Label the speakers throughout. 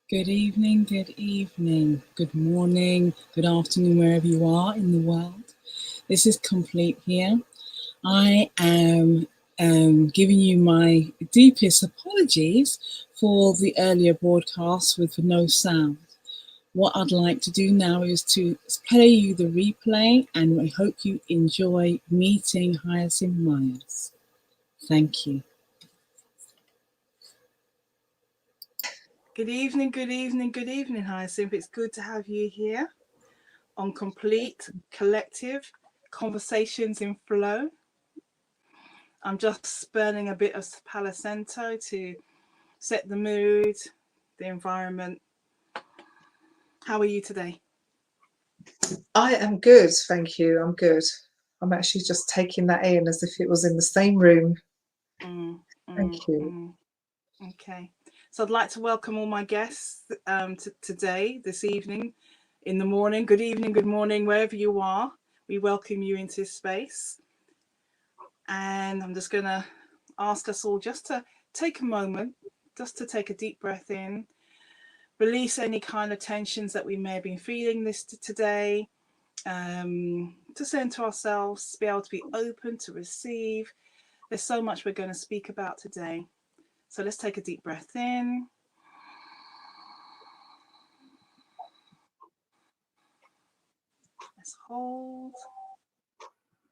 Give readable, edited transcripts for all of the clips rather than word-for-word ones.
Speaker 1: Good evening, good morning, good afternoon, wherever you are in the world. This is Complete here. I am giving you my deepest apologies for the earlier broadcast with no sound. What I'd like to do now is to play you the replay, and I hope you enjoy meeting Hyacinth Myers. Thank you. Good evening, Hyacinth. It's good to have you here on Complete Collective Conversations in Flow. I'm just burning a bit of Palo Santo to set the mood, the environment. How are you today?
Speaker 2: I am good, thank you. I'm good. I'm actually just taking that in as if it was in the same room. Thank you.
Speaker 1: Okay. So I'd like to welcome all my guests today, this evening, in the morning. Good evening, good morning, wherever you are. We welcome you into this space. And I'm just going to ask us all just to take a moment, just to take a deep breath in, release any kind of tensions that we may have been feeling today, to center ourselves, be able to be open to receive. There's so much we're going to speak about today. So let's take a deep breath in. Let's hold.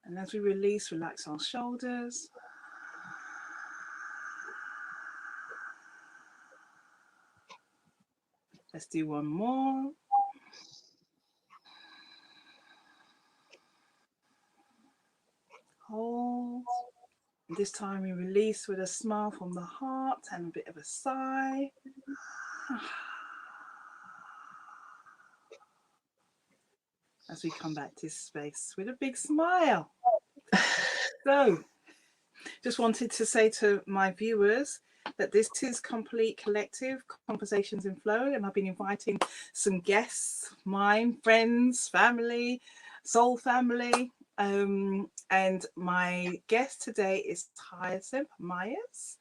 Speaker 1: And as we release, relax our shoulders. Let's do one more. Hold. And this time we release with a smile from the heart and a bit of a sigh. As we come back to space with a big smile. So, just wanted to say to my viewers that this is Complete Collective Conversations in Flow, and I've been inviting some guests, mine, friends, family, soul family. And my guest today is Hyacinth Myers,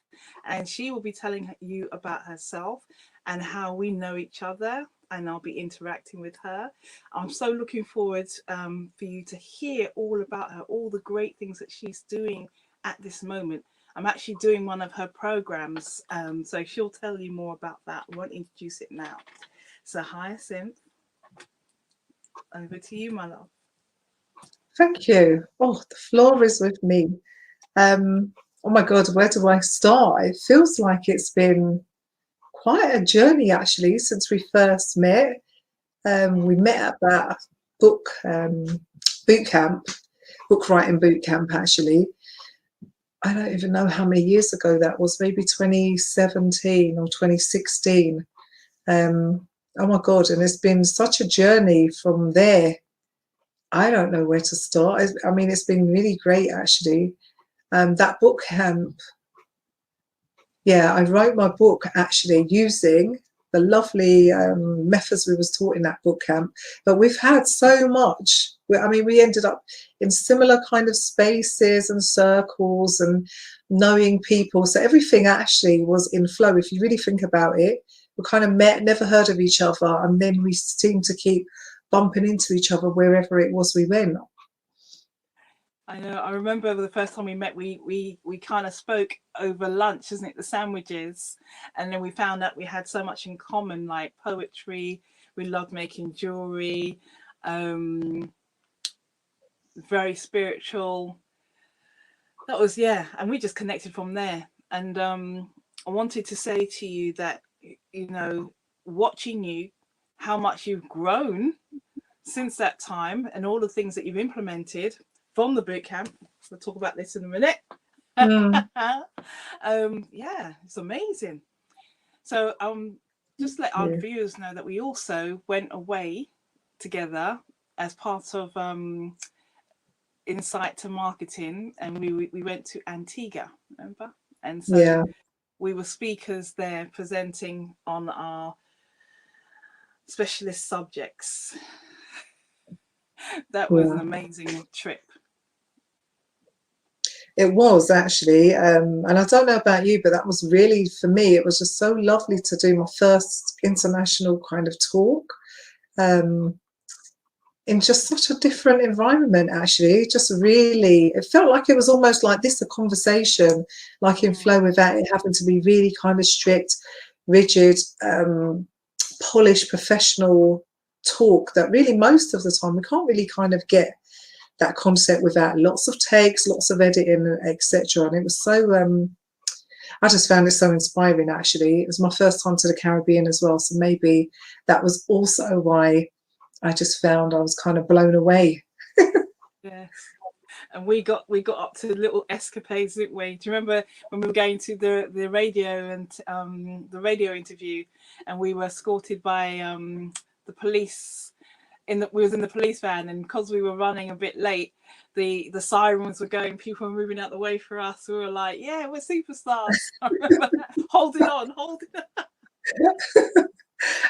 Speaker 1: and she will be telling you about herself and how we know each other, and I'll be interacting with her. I'm so looking forward for you to hear all about her, all the great things that she's doing at this moment. I'm actually doing one of her programs, so she'll tell you more about that. I won't introduce it now. So Hyacinth, over to you, my love.
Speaker 2: Thank you. Oh, the floor is with me. Oh my God, where do I start? It feels like it's been quite a journey actually since we first met. We met at that book boot camp, book writing boot camp actually. I don't even know how many years ago that was, maybe 2017 or 2016. Oh my God, and it's been such a journey from there. I don't know where to start. I mean, it's been really great actually. That book camp, yeah, I wrote my book actually using the lovely methods we was taught in that book camp. But we've had so much. I mean, we ended up in similar kind of spaces and circles and knowing people. So everything actually was in flow. If you really think about it, we kind of met, never heard of each other, and then we seemed to keep bumping into each other wherever it was we went.
Speaker 1: I know. I remember the first time we met, we kind of spoke over lunch, isn't it? The sandwiches, and then we found out we had so much in common, like poetry. We loved making jewelry. Very spiritual. That was, yeah, and we just connected from there. And I wanted to say to you that, you know, watching you, how much you've grown since that time, and all the things that you've implemented from the boot camp. We'll talk about this in a minute.
Speaker 2: Mm.
Speaker 1: Yeah, it's amazing. So just let our
Speaker 2: Yeah.
Speaker 1: viewers know that we also went away together as part of Insight to Marketing, and we went to Antigua, remember? And so
Speaker 2: Yeah.
Speaker 1: we were speakers there presenting on our specialist subjects. That was
Speaker 2: Yeah.
Speaker 1: an amazing trip.
Speaker 2: It was actually, and I don't know about you, but that was really, for me, it was just so lovely to do my first international kind of talk. Um, in just such a different environment, actually. Just really, it felt like it was almost like this, a conversation, like in flow, without it having to be really kind of strict, rigid, polished, professional talk that really most of the time we can't really kind of get that concept without lots of takes, lots of editing, etc. And it was so, I just found it so inspiring, actually. It was my first time to the Caribbean as well, so maybe that was also why I just found I was kind of blown away.
Speaker 1: Yes. And we got up to little escapades, didn't we? Do you remember when we were going to the radio and the radio interview, and we were escorted by the police we was in the police van, and because we were running a bit late, the sirens were going, people were moving out the way for us. We were like, yeah, we're superstars. I remember that. Holding on.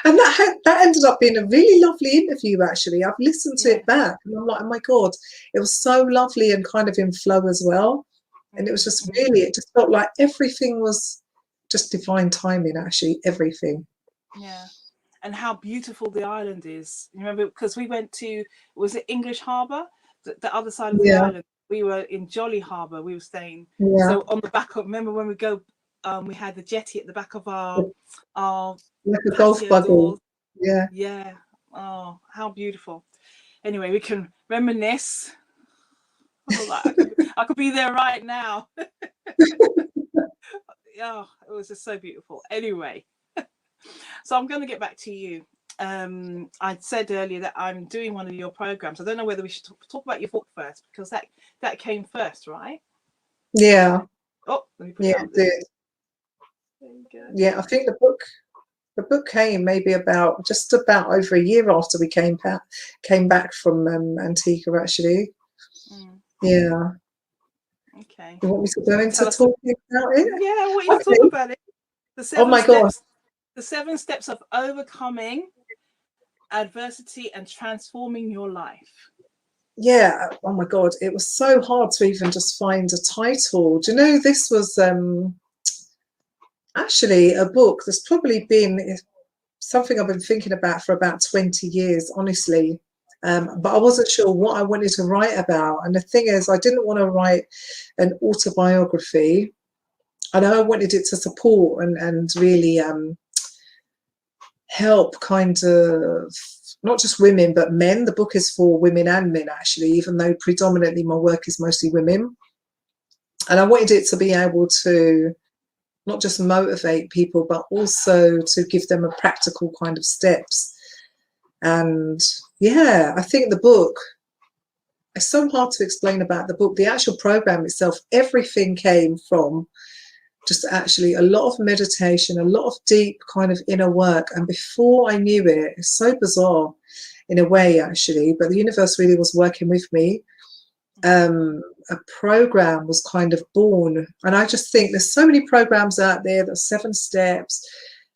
Speaker 2: And that ended up being a really lovely interview, actually. I've listened to it back and I'm like, oh my God, it was so lovely and kind of in flow as well. And it was just really, it just felt like everything was just divine timing, actually, everything.
Speaker 1: Yeah. And how beautiful the island is. You remember, because we went to, was it English Harbour? The other side of the island. We were in Jolly Harbour, we were staying.
Speaker 2: Yeah.
Speaker 1: So on the back of, remember when we go, we had the jetty at the back of our
Speaker 2: like a golf buggy.
Speaker 1: Doors.
Speaker 2: Yeah.
Speaker 1: Yeah. Oh, how beautiful. Anyway, we can reminisce. I could be there right now. Oh, it was just so beautiful. Anyway, so I'm going to get back to you. I said earlier that I'm doing one of your programs. I don't know whether we should talk about your book first, because that came first, right?
Speaker 2: Yeah.
Speaker 1: Oh, let me put
Speaker 2: it did.
Speaker 1: There you go.
Speaker 2: Yeah, I think the book came maybe just about over a year after we came back from Antigua, actually. Yeah.
Speaker 1: Okay.
Speaker 2: You want me to go into talking about it?
Speaker 1: Yeah, I want you to talk about it. The 7 steps of overcoming adversity and transforming your life.
Speaker 2: Yeah. Oh my God, it was so hard to even just find a title. Do you know, this was actually a book that's probably been something I've been thinking about for about 20 years, honestly. But I wasn't sure what I wanted to write about. And the thing is, I didn't want to write an autobiography. I know I wanted it to support and really help kind of not just women, but men. The book is for women and men, actually, even though predominantly my work is mostly women. And I wanted it to be able to not just motivate people, but also to give them a practical kind of steps. And yeah, I think the book, it's so hard to explain about the book. The actual program itself, everything came from just actually a lot of meditation, a lot of deep kind of inner work. And before I knew it, it's so bizarre in a way, actually, but the universe really was working with me. A program was kind of born. And I just think there's so many programs out there, there's 7 steps,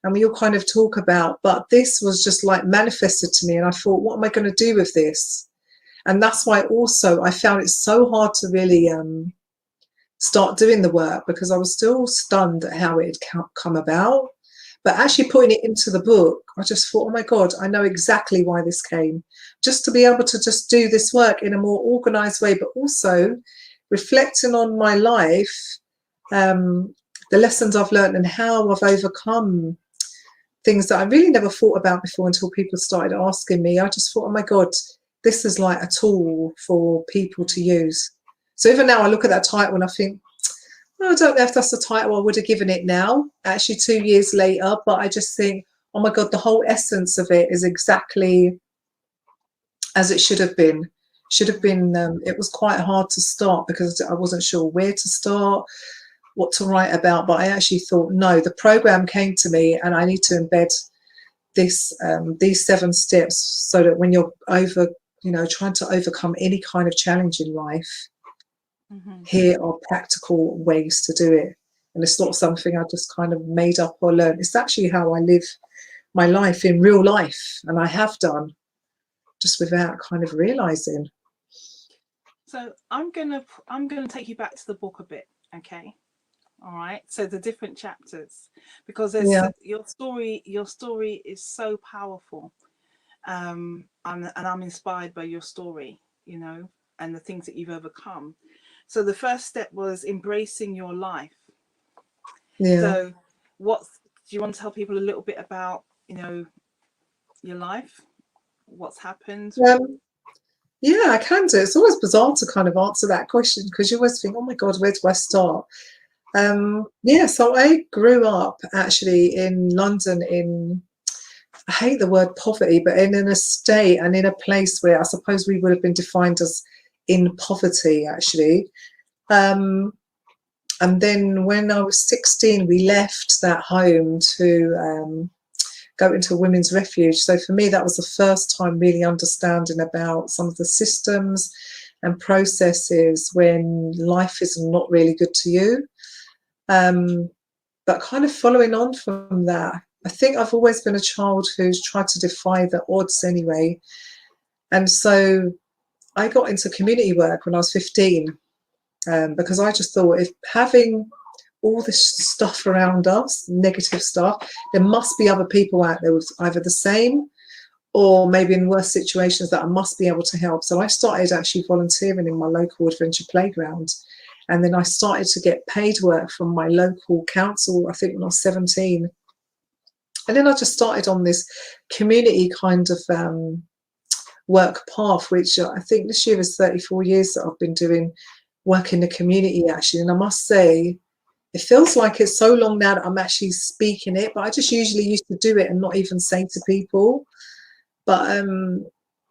Speaker 2: and we all kind of talk about, but this was just like manifested to me. And I thought, what am I going to do with this? And that's why also I found it so hard to really start doing the work, because I was still stunned at how it had come about. But actually putting it into the book, I just thought, oh my God, I know exactly why this came. Just to be able to just do this work in a more organized way, but also reflecting on my life, the lessons I've learned and how I've overcome things that I really never thought about before until people started asking me. I just thought, oh my God, this is like a tool for people to use. So even now I look at that title and I think, I don't know if that's the title I would have given it now, actually 2 years later, but I just think, oh my God, the whole essence of it is exactly as it should have been. It was quite hard to start because I wasn't sure where to start, what to write about, but I actually thought, no, the program came to me and I need to embed these 7 steps so that when you're trying to overcome any kind of challenge in life, here are practical ways to do it. And it's not something I just kind of made up or learned. It's actually how I live my life in real life, and I have done just without kind of realizing.
Speaker 1: So I'm gonna take you back to the book a bit, okay? All right. So the different chapters, because there's
Speaker 2: Yeah.
Speaker 1: your story is so powerful. And I'm inspired by your story, and the things that you've overcome. So the first step was embracing your life.
Speaker 2: Yeah.
Speaker 1: So what do you want to tell people a little bit about, your life? What's happened?
Speaker 2: Um, yeah, I can do. It's always bizarre to kind of answer that question because you always think, oh my God, where do I start? Yeah, so I grew up actually in London in, I hate the word poverty, but in an estate and in a place where I suppose we would have been defined as in poverty actually. Um, and then when I was 16, we left that home to go into a women's refuge. So for me, that was the first time really understanding about some of the systems and processes when life is not really good to you. But kind of following on from that, I think I've always been a child who's tried to defy the odds anyway. And so I got into community work when I was 15, because I just thought if having all this stuff around us, negative stuff, there must be other people out there with either the same or maybe in worse situations that I must be able to help. So I started actually volunteering in my local adventure playground. And then I started to get paid work from my local council, I think when I was 17. And then I just started on this community kind of work path, which I think this year is 34 years that I've been doing work in the community actually. And I must say, it feels like it's so long now that I'm actually speaking it, but I just usually used to do it and not even say to people. But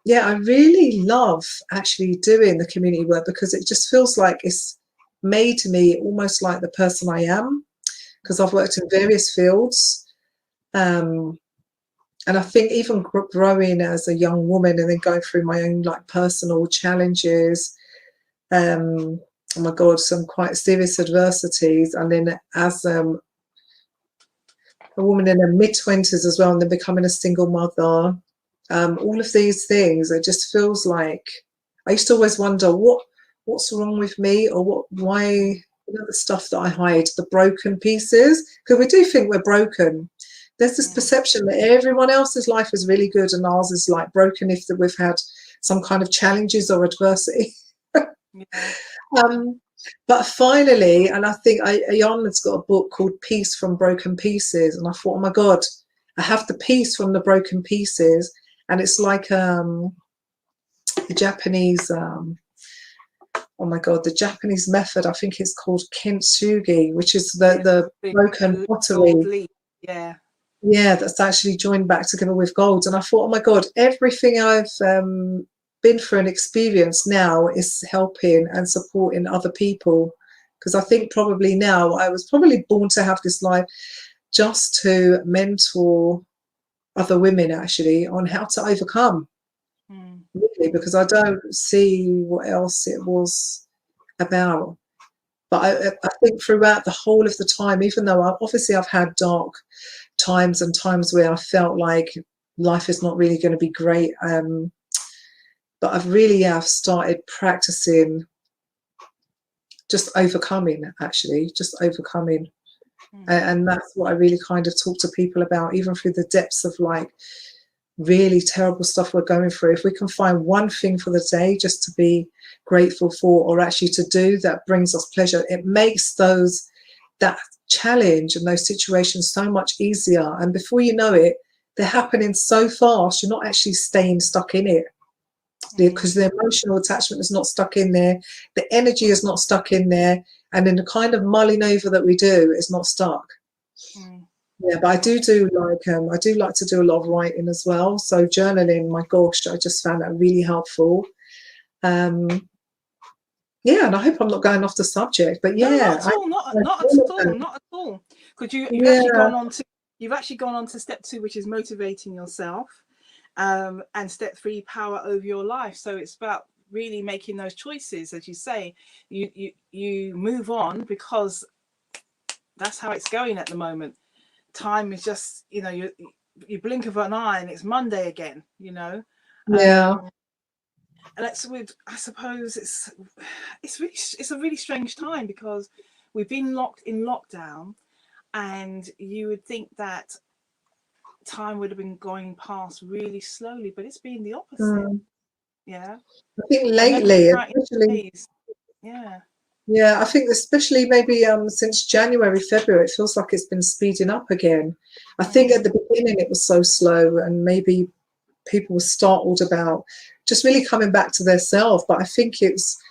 Speaker 2: yeah, I really love actually doing the community work because it just feels like it's made me almost like the person I am, because I've worked in various fields. And I think even growing as a young woman and then going through my own like personal challenges, oh my God, some quite serious adversities. And then as a woman in her mid-20s as well, and then becoming a single mother, all of these things, it just feels like I used to always wonder what's wrong with me, or why the stuff that I hide, the broken pieces, because we do think we're broken. There's this perception that everyone else's life is really good and ours is like broken if that we've had some kind of challenges or adversity.
Speaker 1: Yeah.
Speaker 2: But finally, and I think Ayanna's got a book called Peace from Broken Pieces, and I thought, oh my God, I have the peace from the broken pieces, and it's like the Japanese, oh my God, the Japanese method. I think it's called kintsugi, which is the broken pottery.
Speaker 1: Gold leaf. Yeah.
Speaker 2: Yeah, that's actually joined back together with gold. And I thought, oh my God, everything I've been through and experienced now is helping and supporting other people. Because I think probably now I was probably born to have this life just to mentor other women actually on how to overcome, really, because I don't see what else it was about. But I think throughout the whole of the time, even though obviously I've had dark times and times where I felt like life is not really going to be great, but I've really started practicing just overcoming, actually, just overcoming. And that's what I really kind of talk to people about, even through the depths of like really terrible stuff we're going through. If we can find one thing for the day just to be grateful for, or actually to do that brings us pleasure, it makes that challenge and those situations so much easier. And before you know it, they're happening so fast, you're not actually staying stuck in it, because the emotional attachment is not stuck in there, the energy is not stuck in there, and then the kind of mulling over that we do is not stuck. Yeah, but I do like to do a lot of writing as well. So journaling, my gosh, I just found that really helpful. Yeah, and I hope I'm not going off the subject, but
Speaker 1: No,
Speaker 2: yeah,
Speaker 1: not at all. Not at all. Not at all. Because you've
Speaker 2: yeah,
Speaker 1: actually gone on to step 2, which is motivating yourself, and step 3, power over your life. So it's about really making those choices, as you say. You move on because that's how it's going at the moment. Time is just, you blink of an eye and it's Monday again.
Speaker 2: yeah.
Speaker 1: And that's with, I suppose it's a really strange time, because we've been locked in lockdown, and you would think that time would have been going past really slowly, but it's been the opposite.
Speaker 2: Mm.
Speaker 1: Yeah.
Speaker 2: I think
Speaker 1: I know
Speaker 2: lately,
Speaker 1: throughout your
Speaker 2: especially,
Speaker 1: days. Yeah.
Speaker 2: yeah, I think especially maybe since January, February, it feels like it's been speeding up again. I think at
Speaker 1: Mm,
Speaker 2: the beginning it was so slow, and maybe people were startled about just really coming back to their self. But I think it's,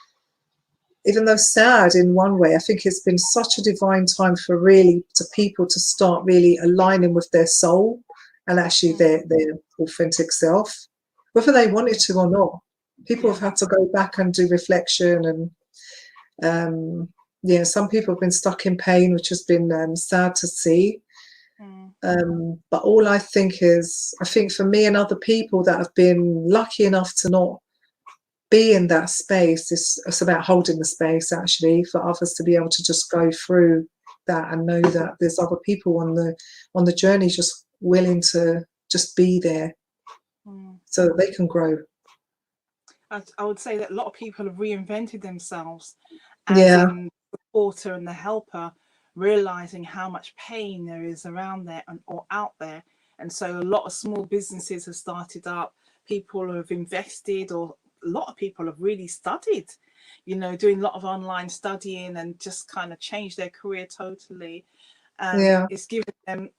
Speaker 2: even though sad in one way, I think it's been such a divine time for really to people to start really aligning with their soul and actually
Speaker 1: mm,
Speaker 2: their authentic self, whether they wanted to or not. People have
Speaker 1: yeah.
Speaker 2: had to go back and do reflection, and yeah, some people have been stuck in pain, which has been sad to see.
Speaker 1: Mm,
Speaker 2: But all I think is, I think for me and other people that have been lucky enough to not be in that space, it's about holding the space actually for others to be able to just go through that and know that there's other people on the journey just willing to just be there
Speaker 1: mm.
Speaker 2: so that they can grow.
Speaker 1: I would say that a lot of people have reinvented themselves as
Speaker 2: Yeah,
Speaker 1: in the supporter and the helper, realizing how much pain there is around there and or out there. And so a lot of small businesses have started up, people have invested, or a lot of people have really studied, doing a lot of online studying, and just kind of changed their career totally. And
Speaker 2: yeah,
Speaker 1: it's given them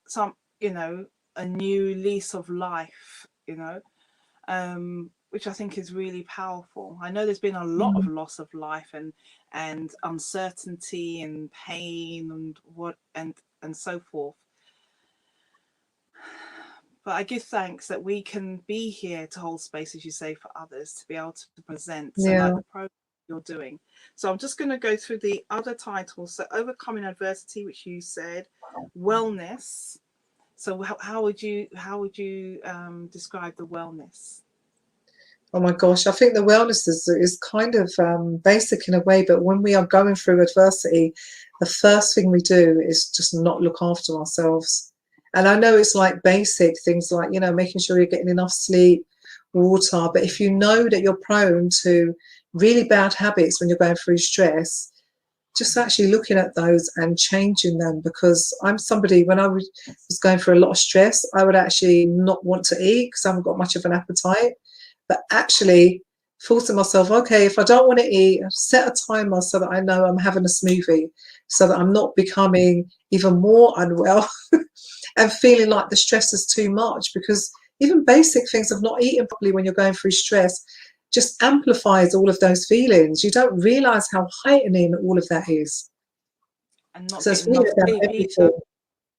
Speaker 1: a new lease of life, which I think is really powerful. I know there's been a lot of
Speaker 2: mm,
Speaker 1: loss of life, and uncertainty and pain and so forth. But I give thanks that we can be here to hold space, as you say, for others to be able to present. So, like
Speaker 2: yeah.
Speaker 1: the program you're doing. So, I'm just going to go through the other titles. So, overcoming adversity, which you said, wellness. So, how would you describe the wellness?
Speaker 2: Oh my gosh, I think the wellness is kind of basic in a way, but when we are going through adversity, the first thing we do is just not look after ourselves. And I know it's like basic things like, making sure you're getting enough sleep, water. But if you know that you're prone to really bad habits when you're going through stress, just actually looking at those and changing them. Because I'm somebody, when I was going through a lot of stress, I would actually not want to eat because I haven't got much of an appetite, but actually forcing myself, okay, if I don't want to eat, set a timer so that I know I'm having a smoothie, so that I'm not becoming even more unwell and feeling like the stress is too much. Because even basic things of not eating properly when you're going through stress just amplifies all of those feelings. You don't realize how heightening all of that is.
Speaker 1: And not
Speaker 2: So it's
Speaker 1: getting
Speaker 2: really
Speaker 1: enough
Speaker 2: about
Speaker 1: sleep either.
Speaker 2: everything.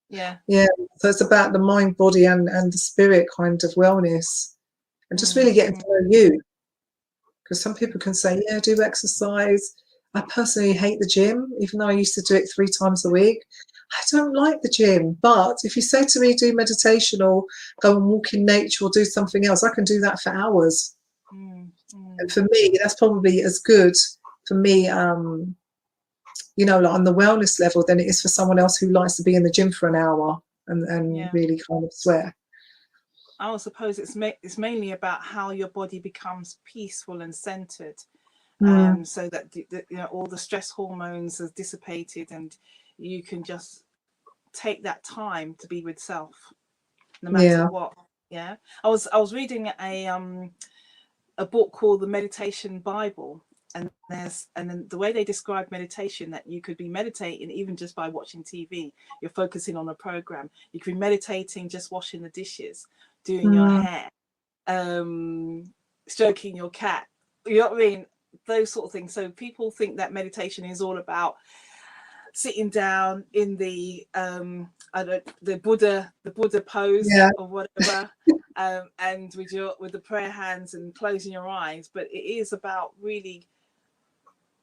Speaker 1: Yeah.
Speaker 2: Yeah. So it's about the mind, body, and the spirit kind of wellness, and just
Speaker 1: Mm,
Speaker 2: really getting
Speaker 1: mm,
Speaker 2: to know you. Because some people can say, yeah, do exercise. I personally hate the gym, even though I used to do it 3 times a week. I don't like the gym. But if you say to me, do meditation or go and walk in nature or do something else, I can do that for hours.
Speaker 1: mm, mm.
Speaker 2: And for me, that's probably as good for me, like on the wellness level, than it is for someone else who likes to be in the gym for an hour and
Speaker 1: Yeah.
Speaker 2: really kind of sweat.
Speaker 1: I would suppose it's mainly about how your body becomes peaceful and centered,
Speaker 2: Mm,
Speaker 1: so that all the stress hormones are dissipated, and you can just take that time to be with self, no matter
Speaker 2: yeah.
Speaker 1: what. Yeah, I was reading a book called the Meditation Bible, and then the way they describe meditation, that you could be meditating even just by watching TV. You're focusing on a program. You could be meditating just washing the dishes, doing your
Speaker 2: Mm,
Speaker 1: hair, stroking your cat. You know what I mean? Those sort of things. So people think that meditation is all about sitting down in the Buddha pose
Speaker 2: yeah.
Speaker 1: or whatever, and with the prayer hands and closing your eyes. But it is about really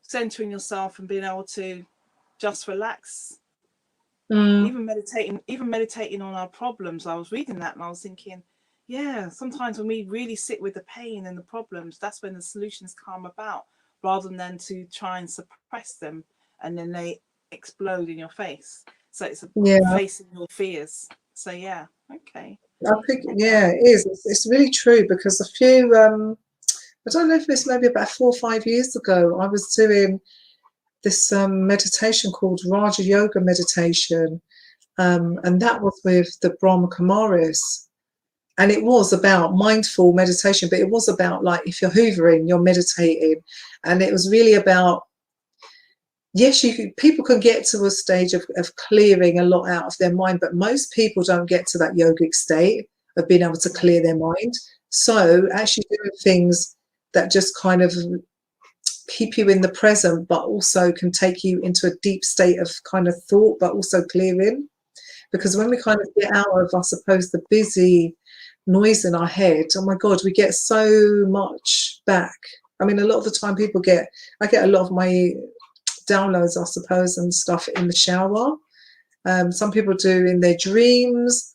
Speaker 1: centering yourself and being able to just relax.
Speaker 2: Mm,
Speaker 1: Even meditating on our problems. I was reading that and I was thinking, yeah, sometimes when we really sit with the pain and the problems, that's when the solutions come about, rather than to try and suppress them and then they explode in your face. So it's
Speaker 2: yeah.
Speaker 1: facing your fears. So yeah, okay,
Speaker 2: I think,
Speaker 1: okay.
Speaker 2: yeah, it is. It's really true because I don't know if it's maybe about 4 or 5 years ago, I was doing this meditation called Raja Yoga meditation, and that was with the Brahma Kumaris. And it was about mindful meditation, but it was about, like, if you're hoovering, you're meditating. And it was really about, yes, people can get to a stage of clearing a lot out of their mind, but most people don't get to that yogic state of being able to clear their mind. So actually doing things that just kind of keep you in the present, but also can take you into a deep state of kind of thought, but also clearing. Because when we kind of get out of, I suppose, the busy noise in our head, oh my God, we get so much back. I mean, a lot of the time I get a lot of my downloads, I suppose, and stuff in the shower. Some people do in their dreams.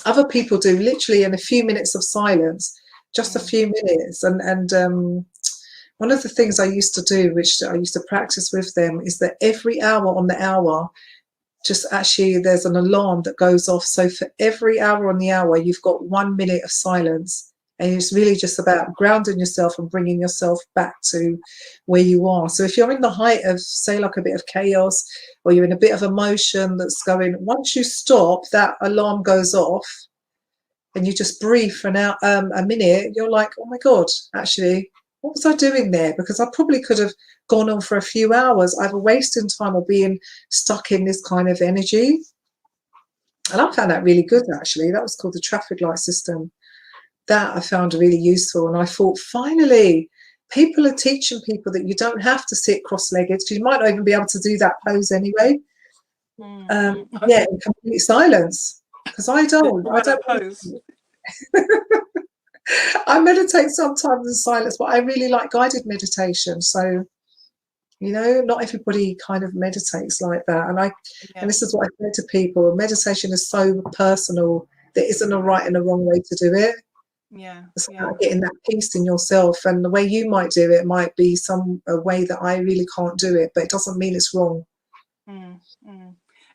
Speaker 2: Other people do literally in a few minutes of silence, just a few minutes. And one of the things I used to do, which I used to practice with them, is that every hour on the hour, just actually there's an alarm that goes off. So for every hour on the hour, you've got 1 minute of silence. And it's really just about grounding yourself and bringing yourself back to where you are. So if you're in the height of, say, like a bit of chaos, or you're in a bit of emotion that's going, once you stop, that alarm goes off and you just breathe for a minute, you're like, oh my God, actually, what was I doing there? Because I probably could have gone on for a few hours, either wasting time or being stuck in this kind of energy. And I found that really good, actually. That was called the traffic light system. That I found really useful. And I thought, finally, people are teaching people that you don't have to sit cross-legged, because you might not even be able to do that pose anyway. Yeah, in complete silence. Because I don't
Speaker 1: pose.
Speaker 2: I meditate sometimes in silence, but I really like guided meditation. So, you know, not everybody kind of meditates like that. And this is what I say to people: meditation is so personal. There isn't a right and a wrong way to do it. It's about getting that peace in yourself, and the way you might do it might be a way that I really can't do it, but it doesn't mean it's wrong.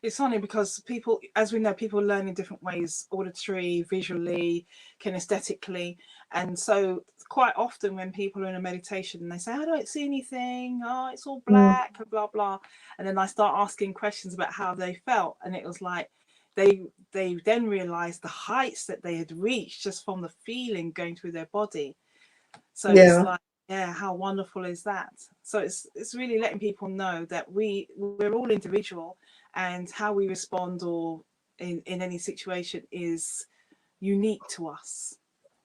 Speaker 1: It's funny because people, as we know, people learn in different ways: auditory, visually, kinesthetically. And so quite often when people are in a meditation and they say, I don't see anything, oh, it's all black, and blah blah, and then I start asking questions about how they felt, and it was like they then realized the heights that they had reached just from the feeling going through their body. So it's like, how wonderful is that? So it's really letting people know that we're all individual, and how we respond or in any situation is unique to us.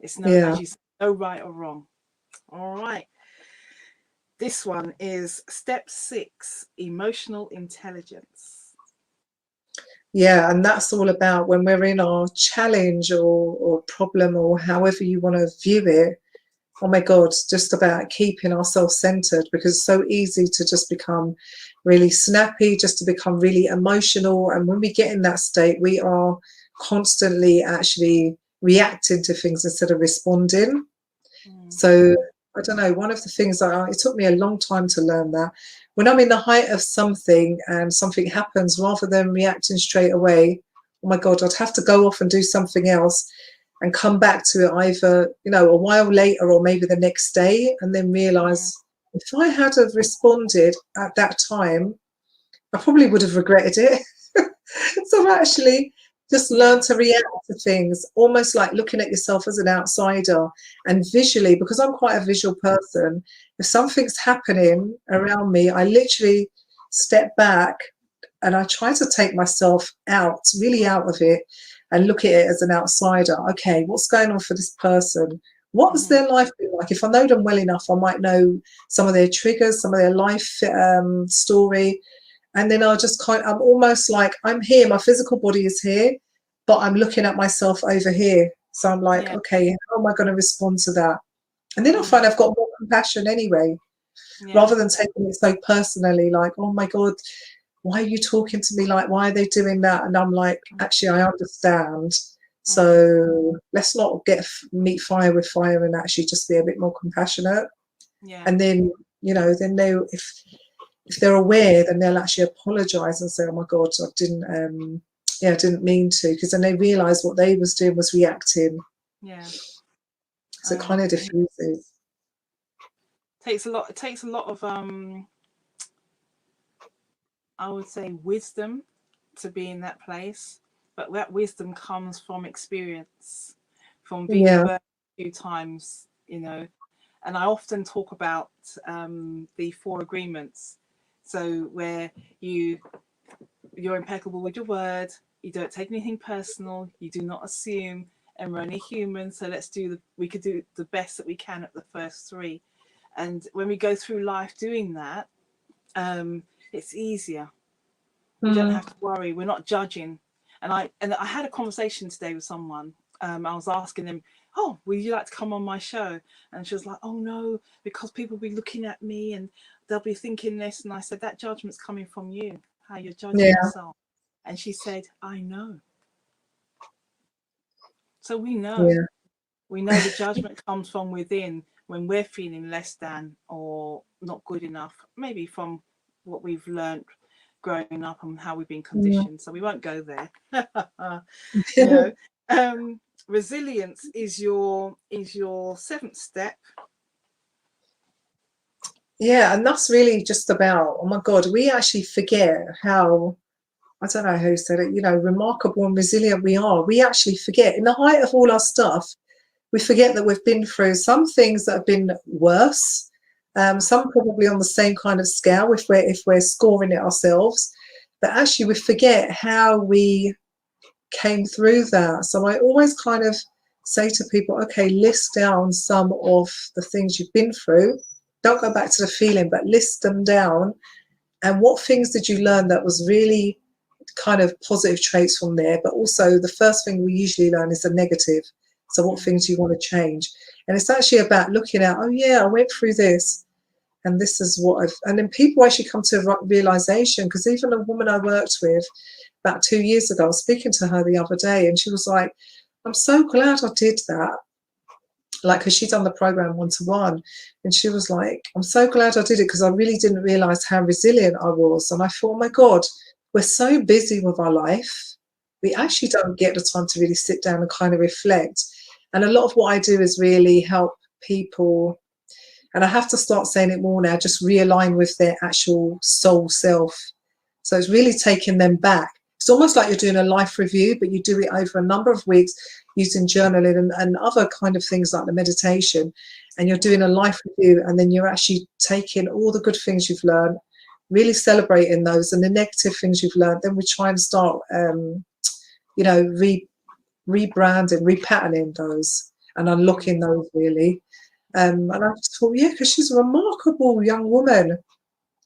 Speaker 1: It's no, as you say, no right or wrong. All right. This one is step 6, emotional intelligence.
Speaker 2: Yeah, and that's all about when we're in our challenge or problem, or however you want to view it. Oh my God, just about keeping ourselves centered, because it's so easy to just become really snappy, just to become really emotional. And when we get in that state, we are constantly actually reacting to things instead of responding. So I don't know, one of the things it took me a long time to learn that when I'm in the height of something and something happens, rather than reacting straight away, oh my God, I'd have to go off and do something else and come back to it either, you know, a while later or maybe the next day, and then realize if I had have responded at that time, I probably would have regretted it. So actually just learn to react to things, almost like looking at yourself as an outsider, and visually, because I'm quite a visual person, if something's happening around me, I literally step back and I try to take myself out, really out of it, and look at it as an outsider. Okay, what's going on for this person? What has their life been like? If I know them well enough, I might know some of their triggers, some of their life story. And then I'm almost like, I'm here, my physical body is here, but I'm looking at myself over here. So I'm like, okay, how am I going to respond to that? And then I find I've got more compassion anyway, rather than taking it so personally, like, oh my God, why are you talking to me? Like, why are they doing that? And I'm like, actually, I understand. So let's not meet fire with fire, and actually just be a bit more compassionate. And then, you know, then if they're aware, then they'll actually apologize and say, oh my God, I didn't mean to, because then they realize what they was doing was reacting. So it kind of diffuses.
Speaker 1: It takes a lot of I would say wisdom to be in that place, but that wisdom comes from experience, from being
Speaker 2: Yeah,
Speaker 1: burnt a few times, And I often talk about the four agreements. So where you're impeccable with your word, you don't take anything personal, you do not assume, and we're only human. So we could do the best that we can at the first three. And when we go through life doing that, it's easier. We don't
Speaker 2: mm,
Speaker 1: have to worry. We're not judging. And I had a conversation today with someone. I was asking them, "Oh, would you like to come on my show?" And she was like, "Oh no, because people will be looking at me and they'll be thinking this." And I said, "That judgment's coming from you. How you're judging
Speaker 2: yeah,
Speaker 1: yourself." And she said, "I know." So we know.
Speaker 2: yeah,
Speaker 1: We know the judgment comes from within when we're feeling less than or not good enough, maybe from what we've learned growing up and how we've been
Speaker 2: mm.
Speaker 1: conditioned. So we won't go there. you know, resilience is your seventh step.
Speaker 2: Yeah, and that's really just about, oh my God, we actually forget how, I don't know who said it, remarkable and resilient we are. We actually forget, in the height of all our stuff, we forget that we've been through some things that have been worse, some probably on the same kind of scale if we're scoring it ourselves. But actually, we forget how we came through that. So I always kind of say to people, okay, list down some of the things you've been through. Don't go back to the feeling, but list them down. And what things did you learn that was really kind of positive traits from there? But also, the first thing we usually learn is the negative. So, what things do you want to change? And it's actually about looking at, oh, yeah, I went through this. And this is what and then people actually come to a realization, because even a woman I worked with about 2 years ago, I was speaking to her the other day, and she was like, I'm so glad I did that. Like, because she'd done the program 1-to-1, and she was like, I'm so glad I did it because I really didn't realize how resilient I was. And I thought, oh my God, we're so busy with our life, we actually don't get the time to really sit down and kind of reflect. And a lot of what I do is really help people, and I have to start saying it more now, just realign with their actual soul self. So it's really taking them back. It's almost like you're doing a life review, but you do it over a number of weeks using journaling and other kind of things like the meditation. And you're doing a life review, and then you're actually taking all the good things you've learned, really celebrating those, and the negative things you've learned. Then we try and start, rebranding, repatterning those and unlocking those really. And I just thought, yeah, because she's a remarkable young woman,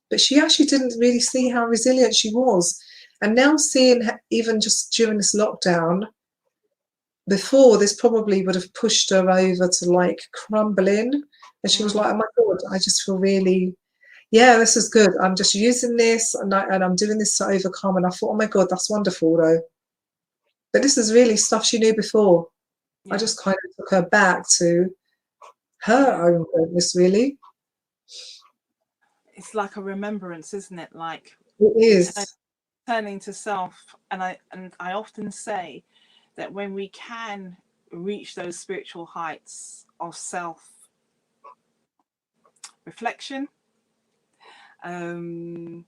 Speaker 2: but she actually didn't really see how resilient she was. And now seeing, even just during this lockdown, before this probably would have pushed her over to like crumbling. And she was like, oh my God, I just feel really, yeah, this is good. I'm just using this and I'm doing this to overcome. And I thought, oh my God, that's wonderful though. But this is really stuff she knew before. I
Speaker 1: Yeah,
Speaker 2: just kind of took her back to her own greatness, really.
Speaker 1: it's like a remembrance, isn't it? Like
Speaker 2: It
Speaker 1: return,
Speaker 2: is.
Speaker 1: turning to self. And I often say that when we can reach those spiritual heights of self reflection, um,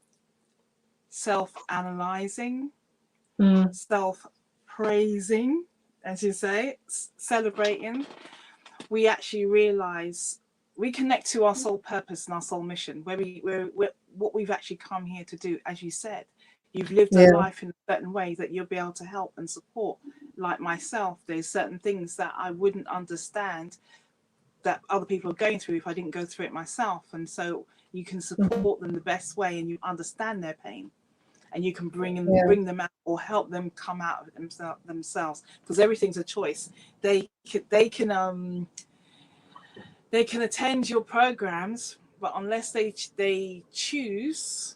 Speaker 1: self analyzing,
Speaker 2: Mm,
Speaker 1: self praising, as you say, celebrating, we actually realize we connect to our soul purpose and our soul mission, where what we've actually come here to do. As you said, you've lived a
Speaker 2: yeah.
Speaker 1: life in a certain way that you'll be able to help and support. Like myself, there's certain things that I wouldn't understand that other people are going through if I didn't go through it myself. And so you can
Speaker 2: Mhm.
Speaker 1: support them the best way, and you understand their pain, and you can
Speaker 2: Yeah.
Speaker 1: bring them out or help them come out of it themselves, because everything's a choice. They can attend your programs, but unless they choose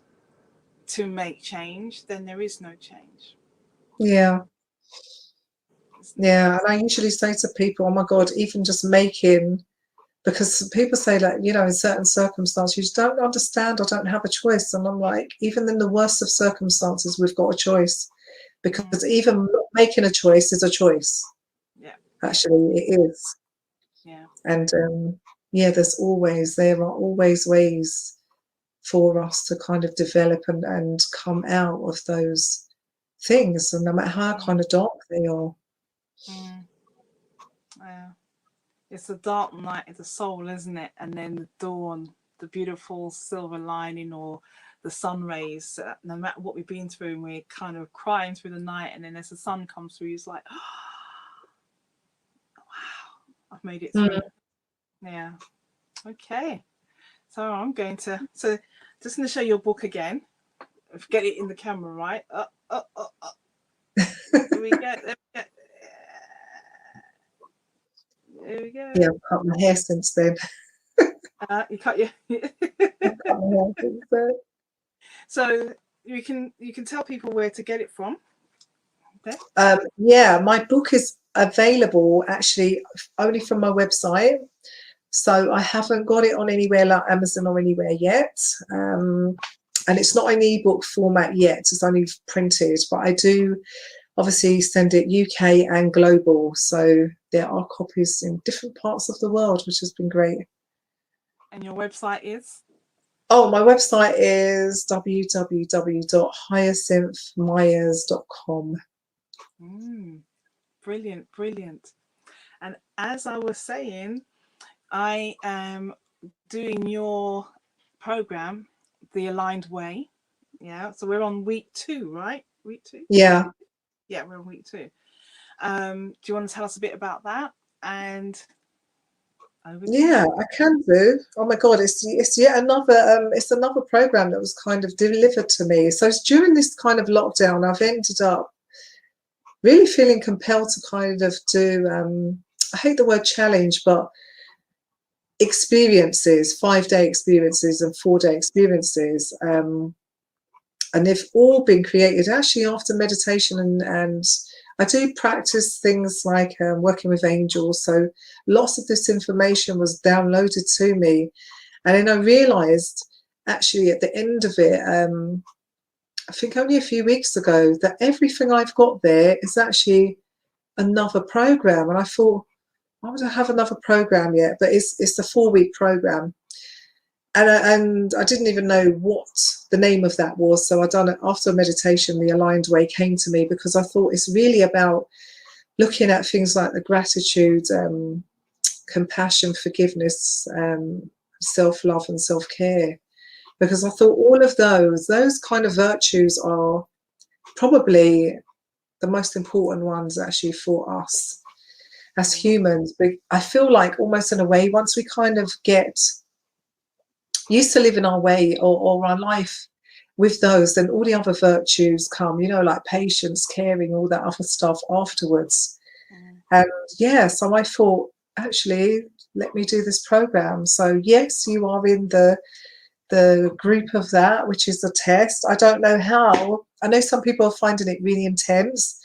Speaker 1: to make change, then there is no change,
Speaker 2: Yeah.
Speaker 1: isn't it?
Speaker 2: Yeah. And I usually say to people, oh my God, even just making, because people say that, in certain circumstances, you just don't understand, I don't have a choice. And I'm like, even in the worst of circumstances, we've got a choice. Because
Speaker 1: Mm,
Speaker 2: even not making a choice is a choice.
Speaker 1: yeah,
Speaker 2: Actually, it is.
Speaker 1: yeah,
Speaker 2: And yeah, there are always ways for us to kind of develop and come out of those things, and no matter how kind of dark they are.
Speaker 1: Mm. Yeah. It's the dark night of the soul, isn't it? And then the dawn, the beautiful silver lining, or the sun rays. No matter what we've been through, and we're kind of crying through the night, and then as the sun comes through, it's like, wow, I've made it through. Yeah. Okay. So I'm going to just going to show your book again. Get it in the camera, right? There we go. There we go. There we go.
Speaker 2: Yeah, I've cut my hair since then.
Speaker 1: You cut your.
Speaker 2: I've cut my hair since then.
Speaker 1: So you can tell people where to get it from. Okay.
Speaker 2: Yeah, my book is available actually only from my website. So I haven't got it on anywhere like Amazon or anywhere yet. And it's not in ebook format yet, it's only printed, but I do obviously send it UK and global. So there are copies in different parts of the world, which has been great.
Speaker 1: And your website is?
Speaker 2: Oh, my website is www.hyacinthmyers.com.
Speaker 1: Brilliant, brilliant. And as I was saying, I am doing your program, The Aligned Way. Yeah. So we're on week 2, right? Week 2?
Speaker 2: Yeah.
Speaker 1: Yeah, we're on week 2. Do you want to tell us a bit about that? And
Speaker 2: yeah, I can do. Oh my God, it's yet another it's another program that was kind of delivered to me. So it's during this kind of lockdown, I've ended up really feeling compelled to kind of do I hate the word challenge, but experiences, 5-day experiences and 4-day experiences. And they've all been created actually after meditation, and I do practice things like working with angels. So lots of this information was downloaded to me. And then I realized actually at the end of it, I think only a few weeks ago, that everything I've got there is actually another program. And I thought, why would I have another program yet? But it's the 4-week program. And I didn't even know what the name of that was. So I done it after meditation. The Aligned Way came to me because I thought it's really about looking at things like the gratitude, compassion, forgiveness, self-love and self-care. Because I thought all of those kind of virtues are probably the most important ones actually for us as humans. But I feel like almost in a way, once we kind of get used to living our way or our life with those, then all the other virtues come, like patience, caring, all that other stuff afterwards. And yeah, so I thought, actually, let me do this program. So yes, you are in the group of that, which is the test. I don't know how. I know some people are finding it really intense.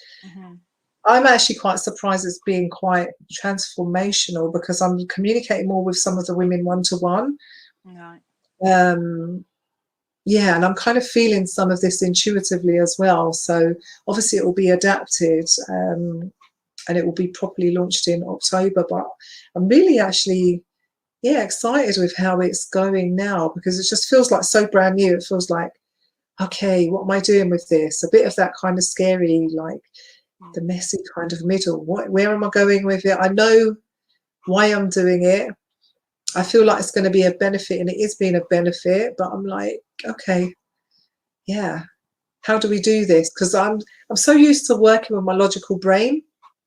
Speaker 2: I'm actually quite surprised it's being quite transformational because I'm communicating more with some of the women one-to-one.
Speaker 1: Right.
Speaker 2: Yeah, and I'm kind of feeling some of this intuitively as well. So obviously it will be adapted and it will be properly launched in October. But I'm really actually, excited with how it's going now because it just feels like so brand new. It feels like, okay, what am I doing with this? A bit of that kind of scary, like the messy kind of middle. Where am I going with it? I know why I'm doing it. I feel like it's going to be a benefit, and it is being a benefit, but I'm like, okay, yeah, how do we do this? Because I'm so used to working with my logical brain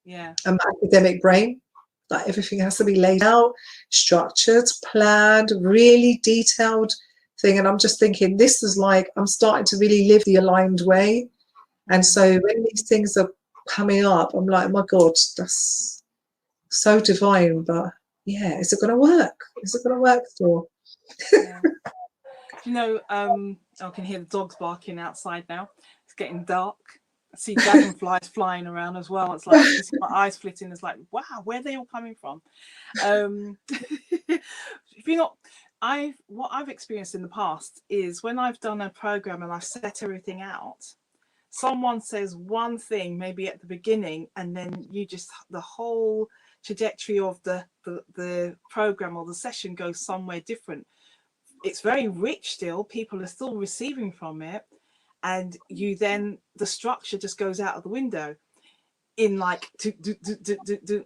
Speaker 2: and my academic brain. Like everything has to be laid out, structured, planned, really detailed thing. And I'm just thinking, this is like, I'm starting to really live the aligned way. And so when these things are coming up, I'm like, oh my God, that's so divine. But yeah, is it going to work? Is it going to work still?
Speaker 1: I can hear the dogs barking outside now. It's getting dark. I see dragonflies flying around as well. It's like you see my eyes flitting. It's like, wow, where are they all coming from? What I've experienced in the past is when I've done a program and I've set everything out, someone says one thing maybe at the beginning, and then you just, the whole trajectory of the program or the session goes somewhere different. It's very rich still, people are still receiving from it, and you then, the structure just goes out of the window in like do.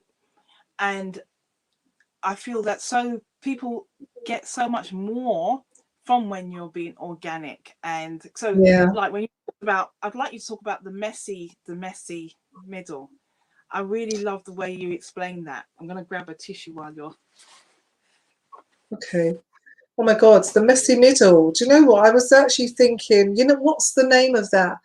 Speaker 1: And I feel that so people get so much more from when you're being organic. And so
Speaker 2: Yeah.
Speaker 1: like when you talk about, I'd like you to talk about the messy middle. I really love the way you explain that. I'm going to grab a tissue while you're...
Speaker 2: Okay. Oh my God, the messy middle. Do you know what? I was actually thinking, you know, what's the name of that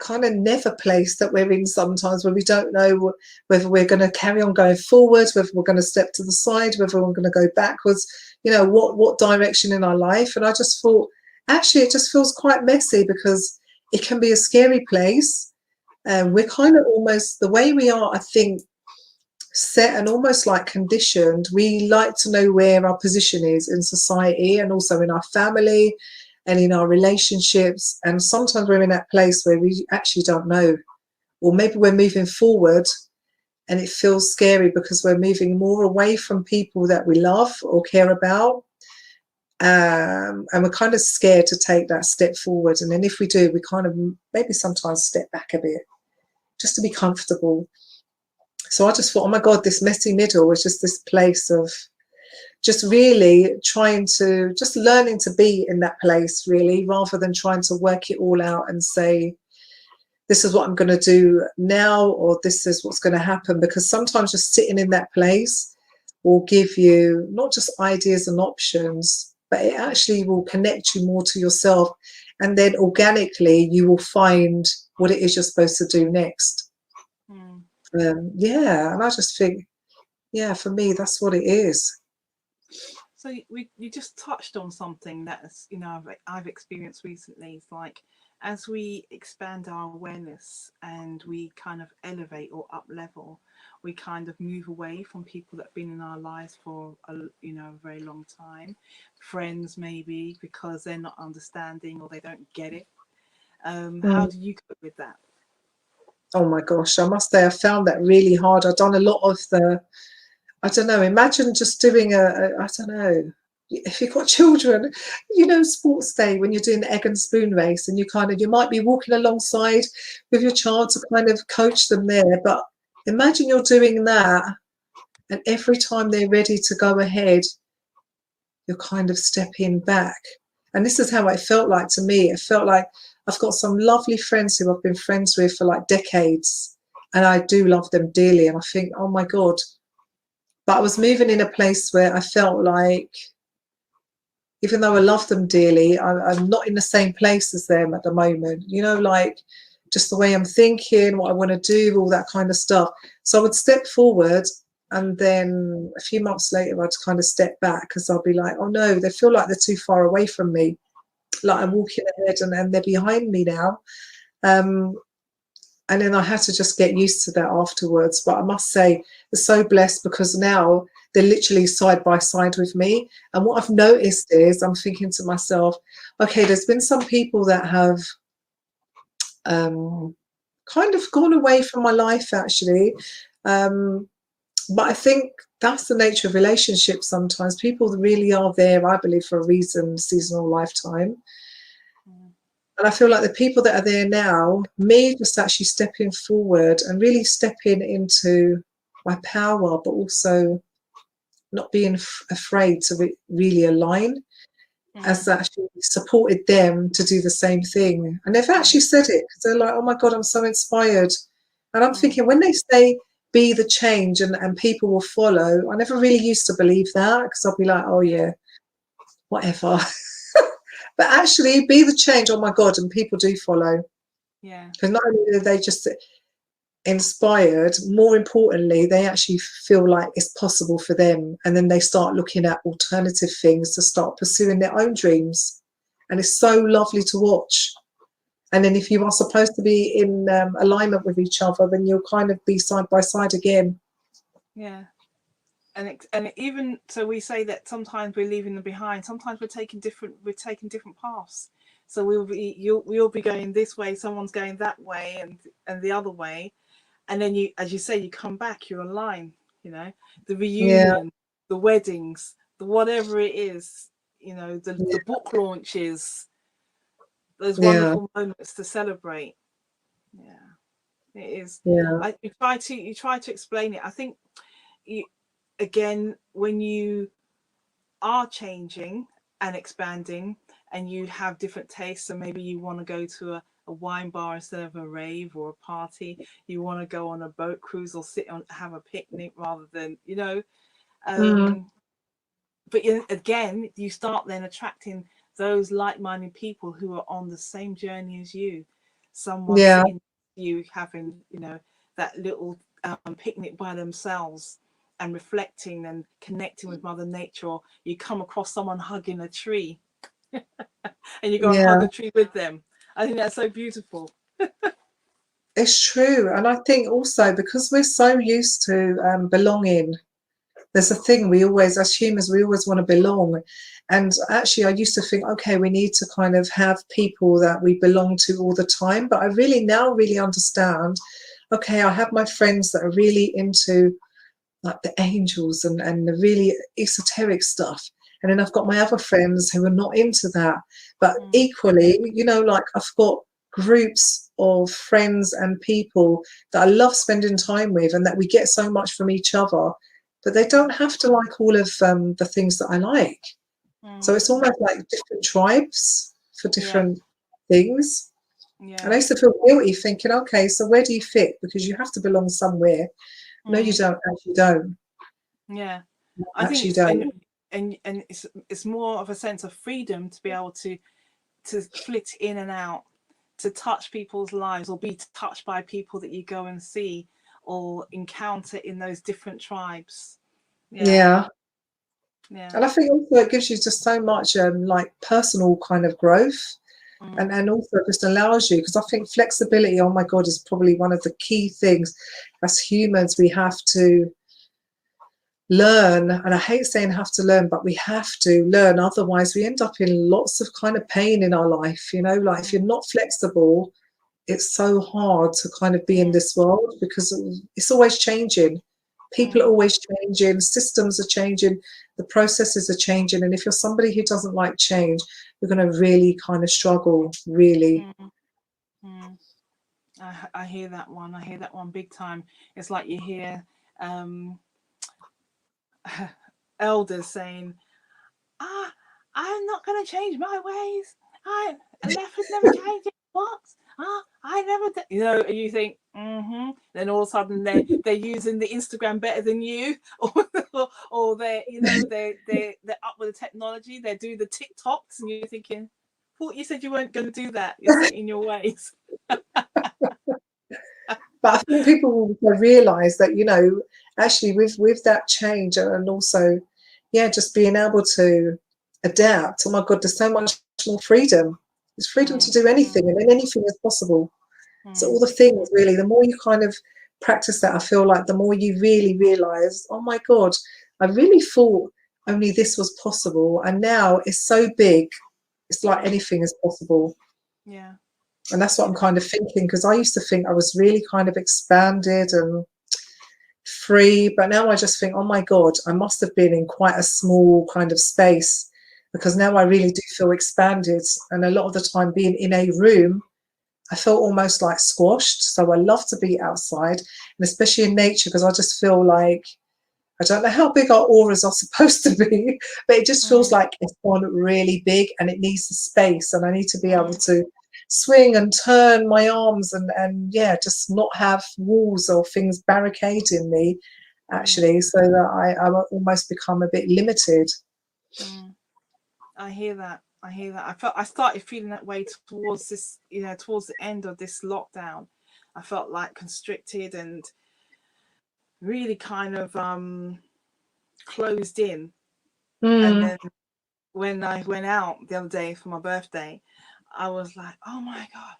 Speaker 2: kind of never place that we're in sometimes, where we don't know whether we're going to carry on going forward, whether we're going to step to the side, whether we're going to go backwards, you know, what direction in our life. And I just thought, actually, it just feels quite messy because it can be a scary place. We're kind of almost, the way we are, I think, set and almost like conditioned. We like to know where our position is in society and also in our family and in our relationships. And sometimes we're in that place where we actually don't know, or maybe we're moving forward and it feels scary because we're moving more away from people that we love or care about. And we're kind of scared to take that step forward. And then if we do, we kind of maybe sometimes step back a bit just to be comfortable. So I just thought, oh my God, this messy middle was just this place of just really trying to, just learning to be in that place really, rather than trying to work it all out and say, this is what I'm going to do now, or this is what's going to happen. Because sometimes just sitting in that place will give you not just ideas and options, but it actually will connect you more to yourself. And then organically you will find what it is you're supposed to do next. Yeah, and I just think, yeah, for me, that's what it is.
Speaker 1: So you just touched on something that's, you know, I've experienced recently. It's like, as we expand our awareness and we kind of elevate or up level, we kind of move away from people that have been in our lives for a very long time, friends maybe, because they're not understanding or they don't get it. How do you cope with that?
Speaker 2: Oh my gosh, I must say I found that really hard. I've done a lot of I don't know, imagine just doing I don't know, if you've got children, you know, sports day when you're doing the egg and spoon race and you might be walking alongside with your child to kind of coach them there. But imagine you're doing that and every time they're ready to go ahead, you're kind of stepping back. And this is how it felt like to me. It felt like I've got some lovely friends who I've been friends with for like decades, and I do love them dearly. And I think, oh my God. But I was moving in a place where I felt like, even though I love them dearly, I'm not in the same place as them at the moment. You know, like just the way I'm thinking, what I want to do, all that kind of stuff. So I would step forward, and then a few months later, I'd kind of step back because I'll be like, oh no, they feel like they're too far away from me. Like I'm walking ahead and they're behind me now. And then I had to just get used to that afterwards. But I must say, I'm so blessed because now they're literally side by side with me. And what I've noticed is I'm thinking to myself, okay, there's been some people that have kind of gone away from my life actually. But I think that's the nature of relationships sometimes. People really are there, I believe, for a reason, seasonal lifetime. And I feel like the people that are there now, me just actually stepping forward and really stepping into my power, but also not being afraid to really align, has actually supported them to do the same thing. And they've actually said it because they're like, oh my God, I'm so inspired. And I'm thinking, when they say be the change and people will follow, I never really used to believe that because I'll be like, oh yeah, whatever. But actually be the change, oh my God, and people do follow.
Speaker 1: Yeah.
Speaker 2: Because not only are they just inspired, more importantly, they actually feel like it's possible for them. And then they start looking at alternative things to start pursuing their own dreams. And it's so lovely to watch. And then if you are supposed to be in alignment with each other, then you'll kind of be side by side again.
Speaker 1: Yeah. And even so, we say that sometimes we're leaving them behind. Sometimes we're taking different paths. So we'll be going this way, someone's going that way, and the other way, and then you, as you say, you come back, you're online. You know, the
Speaker 2: Yeah,
Speaker 1: reunion, the weddings, the whatever it is. You know, the book launches, those
Speaker 2: yeah,
Speaker 1: wonderful moments to celebrate. Yeah, it is.
Speaker 2: yeah,
Speaker 1: You try to explain it. I think you, again, when you are changing and expanding and you have different tastes, so maybe you want to go to a wine bar instead of a rave or a party, you want to go on a boat cruise or sit on have a picnic rather than, you know,
Speaker 2: mm,
Speaker 1: um but again, you start then attracting those like-minded people who are on the same journey as you. Someone
Speaker 2: yeah,
Speaker 1: sitting you having, you know, that little picnic by themselves and reflecting and connecting with Mother Nature, or you come across someone hugging a tree and you go and hug
Speaker 2: yeah.
Speaker 1: a tree with them. I think that's so beautiful.
Speaker 2: It's true. And I think also because we're so used to belonging, there's a thing we always, as humans, we always want to belong. And actually, I used to think, okay, we need to kind of have people that we belong to all the time. But I really now really understand, okay, I have my friends that are really into like the angels and the really esoteric stuff. And then I've got my other friends who are not into that. But
Speaker 1: Mm,
Speaker 2: equally, you know, like I've got groups of friends and people that I love spending time with and that we get so much from each other. But they don't have to like all of the things that I like. So
Speaker 1: mm,
Speaker 2: it's almost like different tribes for
Speaker 1: yeah,
Speaker 2: different things. And
Speaker 1: yeah,
Speaker 2: I used to feel guilty thinking, okay, so where do you fit? Because you have to belong somewhere. No, you
Speaker 1: mm,
Speaker 2: don't. Actually, don't.
Speaker 1: yeah. I think
Speaker 2: Actually,
Speaker 1: it's
Speaker 2: don't.
Speaker 1: and it's more of a sense of freedom to be able to flit in and out, to touch people's lives or be touched by people that you go and see or encounter in those different tribes. Yeah,
Speaker 2: Yeah.
Speaker 1: yeah.
Speaker 2: And I think also it gives you just so much like personal kind of growth
Speaker 1: Mm,
Speaker 2: and also just allows you because I think flexibility, oh my God, is probably one of the key things as humans we have to learn. And I hate saying have to learn, but we have to learn. Otherwise, we end up in lots of kind of pain in our life. You know, like if you're
Speaker 1: mm,
Speaker 2: not flexible, it's so hard to kind of be in
Speaker 1: mm,
Speaker 2: this world because it's always changing. People are
Speaker 1: mm,
Speaker 2: always changing, systems are changing, the processes are changing. And if you're somebody who doesn't like change, you're going to really kind of struggle, really.
Speaker 1: mm, mm. I hear that one. I hear that one big time. It's like you hear um, elders saying, "Ah, I'm not going to change my ways. I left is never changing. What? Ah, I never." You know, and you think, mm-hmm. Then all of a sudden they're using the Instagram better than you, or they're, you know, they're up with the technology. They do the TikToks, and you're thinking, "Thought you said you weren't going to do that. You're set in your ways."
Speaker 2: But I think people will also realise that, you know, actually with that change and also, yeah, just being able to adapt. Oh my God, there's so much more freedom. There's freedom to
Speaker 1: Mm,
Speaker 2: do
Speaker 1: mm,
Speaker 2: anything, and then anything is possible. So all
Speaker 1: mm,
Speaker 2: the things really, the more you kind of practice that, I feel like the more you really realise, oh my God, I really thought only this was possible, and now it's so big. It's like
Speaker 1: mm.
Speaker 2: anything is possible.
Speaker 1: Yeah,
Speaker 2: And that's what I'm
Speaker 1: yeah.
Speaker 2: kind of thinking because I used to think I was really kind of expanded and free, but now I just think, oh my God, I must have been in quite a small kind of space because now I really do feel expanded. And a lot of the time being in a room, I felt almost like squashed. So I love to be outside and especially in nature because I just feel like I don't know how big our auras are supposed to be, but it just feels
Speaker 1: Mm,
Speaker 2: like it's gone really big and it needs the space. And I need to be able
Speaker 1: mm,
Speaker 2: to swing and turn my arms and yeah, just not have walls or things barricading me,
Speaker 1: mm,
Speaker 2: actually, so that I almost become a bit limited.
Speaker 1: mm. I hear that. I hear that. I started feeling that way towards this, you know, towards the end of this lockdown. I felt like constricted and really kind of closed in. And
Speaker 2: Mm,
Speaker 1: then when I went out the other day for my birthday, I was like, oh my God,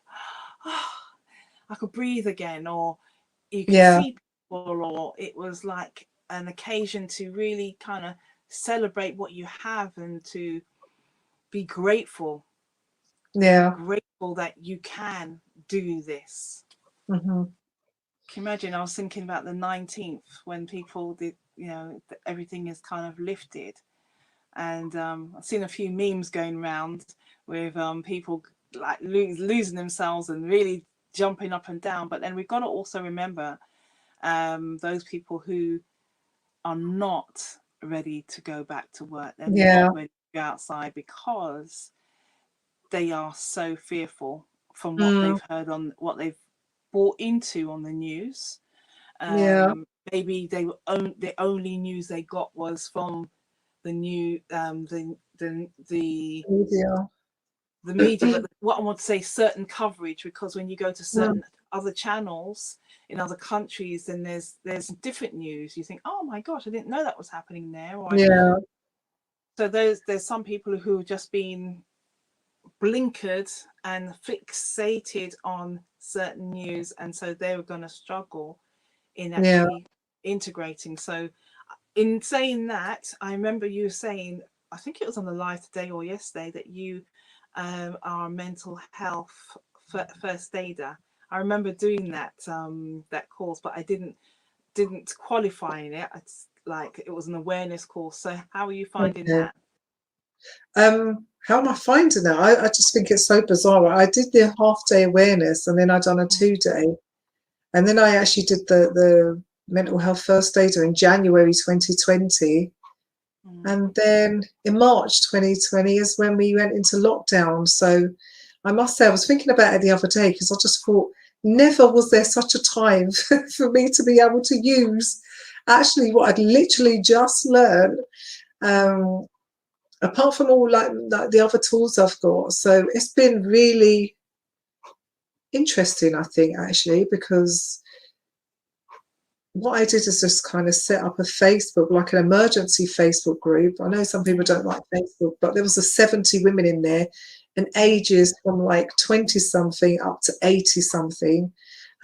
Speaker 1: oh, I could breathe again, or you could
Speaker 2: yeah,
Speaker 1: see people, or it was like an occasion to really kind of celebrate what you have and to be grateful.
Speaker 2: Yeah.
Speaker 1: grateful that you can do this.
Speaker 2: Mm-hmm.
Speaker 1: Can you imagine? I was thinking about the 19th when people did, everything is kind of lifted. And I've seen a few memes going around with people like losing themselves and really jumping up and down. But then we've got to also remember those people who are not ready to go back to work. They're
Speaker 2: Yeah.
Speaker 1: not ready to go outside because they are so fearful from what
Speaker 2: Mm.
Speaker 1: they've heard on what they've bought into on the news.
Speaker 2: Yeah.
Speaker 1: Maybe the only news they got was from the new
Speaker 2: Media.
Speaker 1: the media, but what I want to say, certain coverage, because when you go to
Speaker 2: Mm.
Speaker 1: certain other channels in other countries, then there's different news. You think, oh my gosh, I didn't know that was happening there.
Speaker 2: Yeah.
Speaker 1: So there's some people who have just been blinkered and fixated on certain news, and so they were going to struggle in
Speaker 2: Yeah.
Speaker 1: actually integrating. So in saying that, I remember you saying, I think it was on the live today or yesterday, that you are a mental health first aider. I remember doing that course, but I didn't qualify in it. It's like it was an awareness course. So how are you finding
Speaker 2: Okay.
Speaker 1: that?
Speaker 2: How am I finding that? I just think it's so bizarre. I did the half day awareness and then I done a 2 day. And then I actually did the mental health first aider in January 2020. And then in March 2020 is when we went into lockdown. So I must say, I was thinking about it the other day because I just thought, never was there such a time for me to be able to use actually what I'd literally just learned. Apart from all like the other tools I've got. So it's been really interesting, I think, actually, because what I did is just kind of set up a Facebook, like an emergency Facebook group. I know some people don't like Facebook, but there was 70 women in there and ages from like 20 something up to 80 something.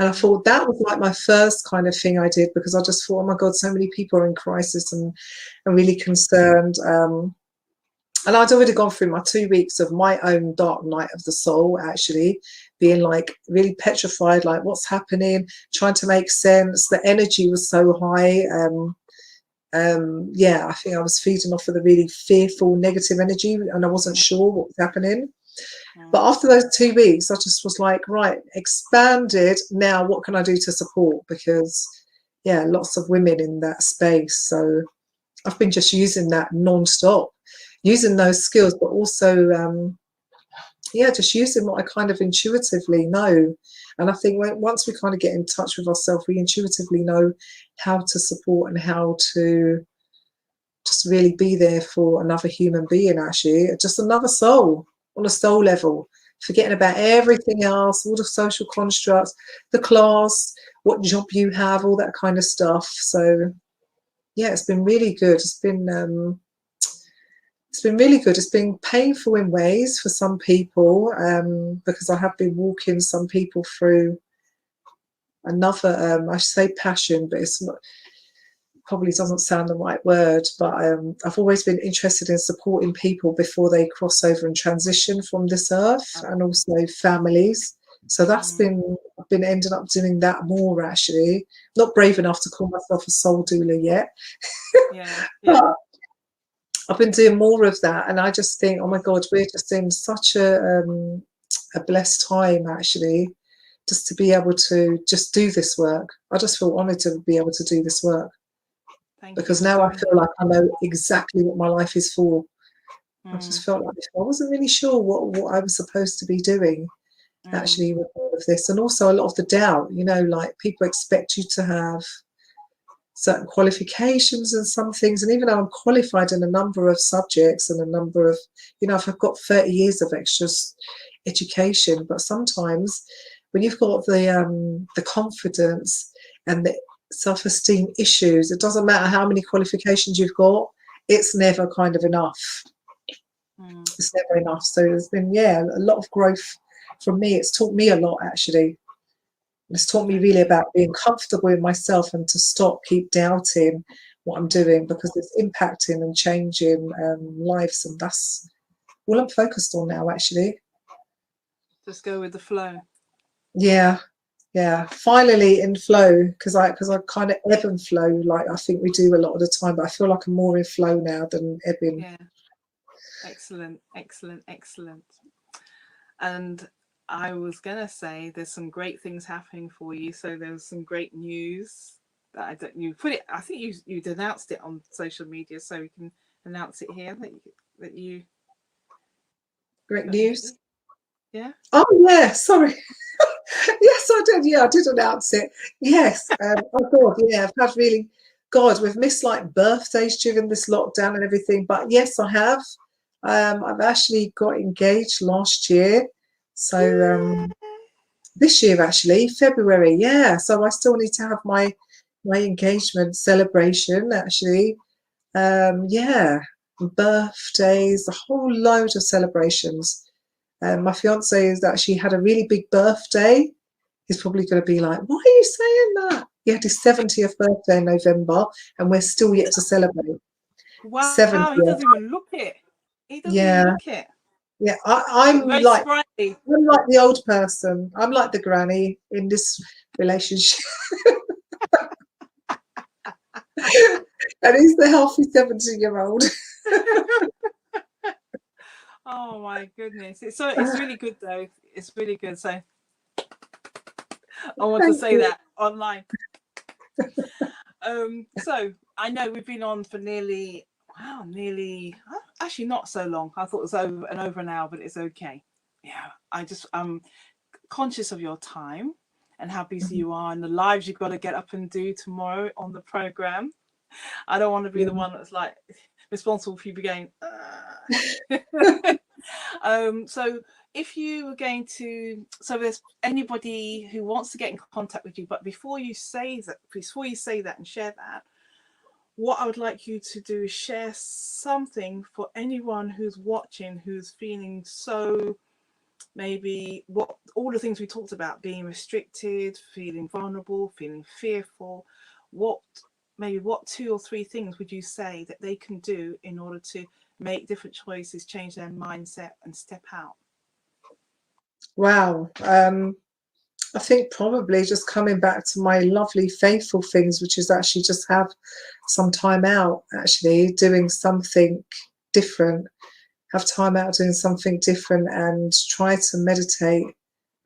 Speaker 2: And I thought that was like my first kind of thing I did, because I just thought, oh my God, so many people are in crisis and really concerned. And I'd already gone through my 2 weeks of my own dark night of the soul, actually, being like really petrified, like what's happening, trying to make sense. The energy was so high. Yeah, I think I was feeding off of the really fearful, negative energy, and I wasn't sure what was happening. But after those 2 weeks, I just was like, right, expanded. Now, what can I do to support? Because, yeah, lots of women in that space. So I've been just using that non-stop, using those skills, but also, yeah, just using what I kind of intuitively know. And I think once we kind of get in touch with ourselves, we intuitively know how to support and how to just really be there for another human being, actually, just another soul on a soul level, forgetting about everything else, all the social constructs, the class, what job you have, all that kind of stuff. So yeah, it's been really good. It's been really good. It's been painful in ways for some people, because I have been walking some people through another, I say passion, but it's not, probably doesn't sound the right word, but I've always been interested in supporting people before they cross over and transition from this earth, and also families. So that's I've been ending up doing that more, actually. Not brave enough to call myself a soul doula yet.
Speaker 1: Yeah, yeah.
Speaker 2: But I've been doing more of that, and I just think, oh my God, we're just in such a blessed time, actually, just to be able to just do this work. I just feel honoured to be able to do this work,
Speaker 1: Thank you
Speaker 2: because
Speaker 1: for
Speaker 2: now I
Speaker 1: doing
Speaker 2: feel like I know exactly what my life is for. I
Speaker 1: that.
Speaker 2: just felt like I wasn't really sure what I was supposed to be doing, actually, with all of this, and also a lot of the doubt. Like people expect you to have certain qualifications and some things, and even though I'm qualified in a number of subjects and a number of, I've got 30 years of extra education, but sometimes when you've got the confidence and the self-esteem issues, it doesn't matter how many qualifications you've got, it's never kind of enough. It's never enough. So there's been, yeah, a lot of growth from me. It's taught me a lot, actually. It's taught me really about being comfortable in myself and to keep doubting what I'm doing, because it's impacting and changing lives, and that's all I'm focused on now, actually.
Speaker 1: Just go with the flow.
Speaker 2: Yeah, yeah. Finally in flow, because I kind of ebb and flow like I think we do a lot of the time, but I feel like I'm more in flow now than ebbing.
Speaker 1: Yeah. Excellent, excellent, excellent. And I was gonna say there's some great things happening for you. So there's some great news that I don't. You put it. I think you announced it on social media, so we can announce it here that you
Speaker 2: Great
Speaker 1: got new.
Speaker 2: news.
Speaker 1: Yeah.
Speaker 2: Oh yeah, sorry. Yes, I did. Yeah, I did announce it. Yes. Oh God, yeah. I've had really, God, we've missed like birthdays during this lockdown and everything. But yes, I have. I've actually got engaged last year. So this year actually, February. Yeah. So I still need to have my engagement celebration actually. Yeah, birthdays, a whole load of celebrations. My fiance has actually had a really big birthday. He's probably going to be like, "Why are you saying that?" He had his 70th birthday in November, and we're still yet to celebrate.
Speaker 1: Wow, he
Speaker 2: 70th.
Speaker 1: doesn't even look it. He doesn't even
Speaker 2: Yeah,
Speaker 1: look it.
Speaker 2: yeah.
Speaker 1: Very sprightly.
Speaker 2: I'm like the old person. I'm like the granny in this relationship, and he's the healthy 70-year-old.
Speaker 1: Oh my goodness. It's really good though. It's really good. So I want to
Speaker 2: Thank
Speaker 1: say
Speaker 2: you.
Speaker 1: that online. So I know we've been on for nearly actually not so long. I thought it was over an hour, but it's okay. Yeah. I'm conscious of your time and how busy you are and the lives you've got to get up and do tomorrow on the program. I don't want to be
Speaker 2: Yeah.
Speaker 1: the one that's like responsible for you going. So if you were going to, so there's anybody who wants to get in contact with you, but before you say that and share that, what I would like you to do is share something for anyone who's watching, who's feeling so maybe what all the things we talked about, being restricted, feeling vulnerable, feeling fearful. What 2 or 3 things would you say that they can do in order to make different choices, change their mindset and step out?
Speaker 2: Wow. I think probably just coming back to my lovely faithful things, which is actually just have some time out, actually doing something different, have time out doing something different and try to meditate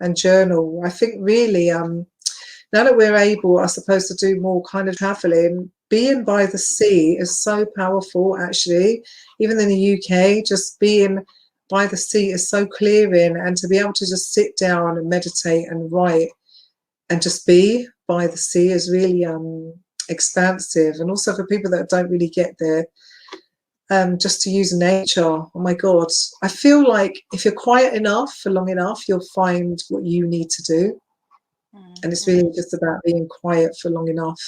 Speaker 2: and journal. I think really now that we're able, I suppose, to do more kind of traveling, being by the sea is so powerful actually. Even in the UK, just being by the sea is so clearing, and to be able to just sit down and meditate and write and just be by the sea is really expansive. And also for people that don't really get there, just to use nature. Oh my God, I feel like if you're quiet enough for long enough, you'll find what you need to do. And it's really just about being quiet for long enough.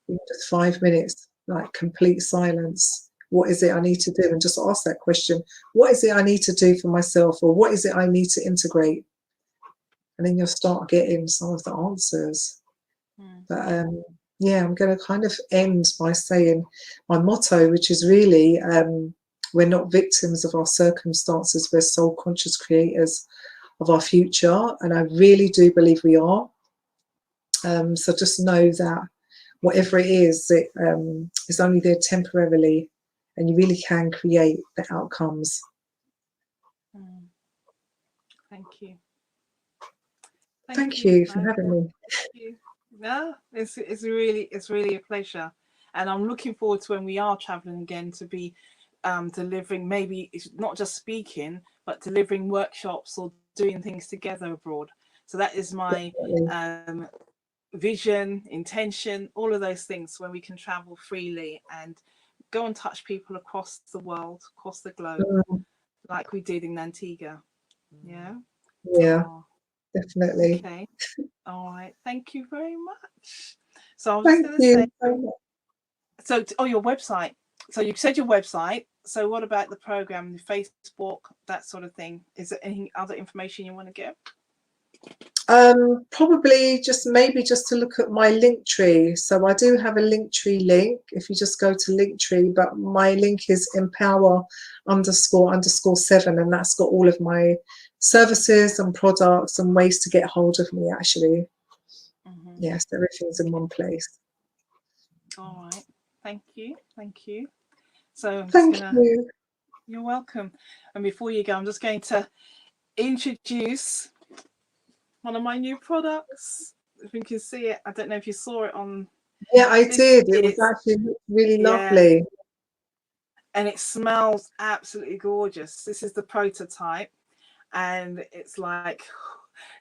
Speaker 2: Just 5 minutes, like complete silence. What is it I need to do? And just ask that question. What is it I need to do for myself? Or what is it I need to integrate? And then you'll start getting some of the answers. But yeah, I'm going to kind of end by saying my motto, which is really we're not victims of our circumstances, we're soul conscious creators of our future. And I really do believe we are. So just know that whatever it is only there temporarily, and you really can create the outcomes.
Speaker 1: Thank you.
Speaker 2: Thank you for having me.
Speaker 1: Thank you. No, it's really a pleasure, and I'm looking forward to when we are traveling again to be delivering. Maybe it's not just speaking, but delivering workshops or doing things together abroad. So that is my vision, intention, all of those things when we can travel freely and go and touch people across the world, across the globe, like we did in Antigua. Yeah.
Speaker 2: Yeah,
Speaker 1: Oh,
Speaker 2: definitely.
Speaker 1: okay. All right. Thank you very much. So I was just
Speaker 2: Thank
Speaker 1: going to say,
Speaker 2: you so much.
Speaker 1: so your website. So you said your website. So what about the program, the Facebook, that sort of thing? Is there any other information you want to give?
Speaker 2: Probably just maybe just to look at my link tree. So I do have a link tree link if you just go to link tree, but my link is empower__7, and that's got all of my services and products and ways to get hold of me, actually.
Speaker 1: Mm-hmm.
Speaker 2: Yes, everything's in one place.
Speaker 1: All right. Thank you. Thank you. So I'm just
Speaker 2: Thank
Speaker 1: going to,
Speaker 2: you.
Speaker 1: you're welcome. And before you go, I'm just going to introduce one of my new products. If you can see it, I don't know if you saw it on.
Speaker 2: Yeah, I
Speaker 1: This
Speaker 2: did. It was
Speaker 1: is,
Speaker 2: actually really
Speaker 1: yeah,
Speaker 2: lovely.
Speaker 1: and it smells absolutely gorgeous. This is the prototype, and it's like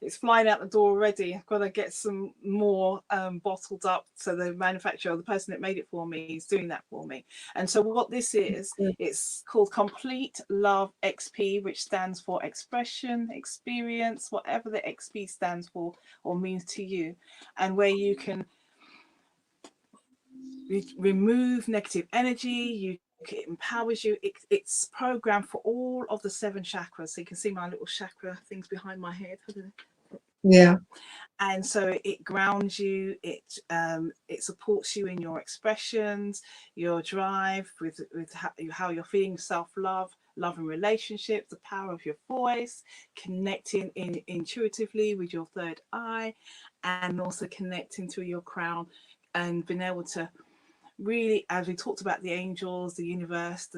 Speaker 1: it's flying out the door already. I've got to get some more bottled up. So the manufacturer, the person that made it for me, is doing that for me. And so what this is, it's called Complete Love XP, which stands for expression, experience, whatever the XP stands for or means to you, and where you can remove negative energy. It empowers you. It's programmed for all of the 7 chakras. So you can see my little chakra things behind my head.
Speaker 2: Yeah.
Speaker 1: And so it grounds you. It supports you in your expressions, your drive, with how you're feeling, self-love, love and relationships, the power of your voice, connecting intuitively with your third eye, and also connecting to your crown, and being able to really, as we talked about the angels, the universe,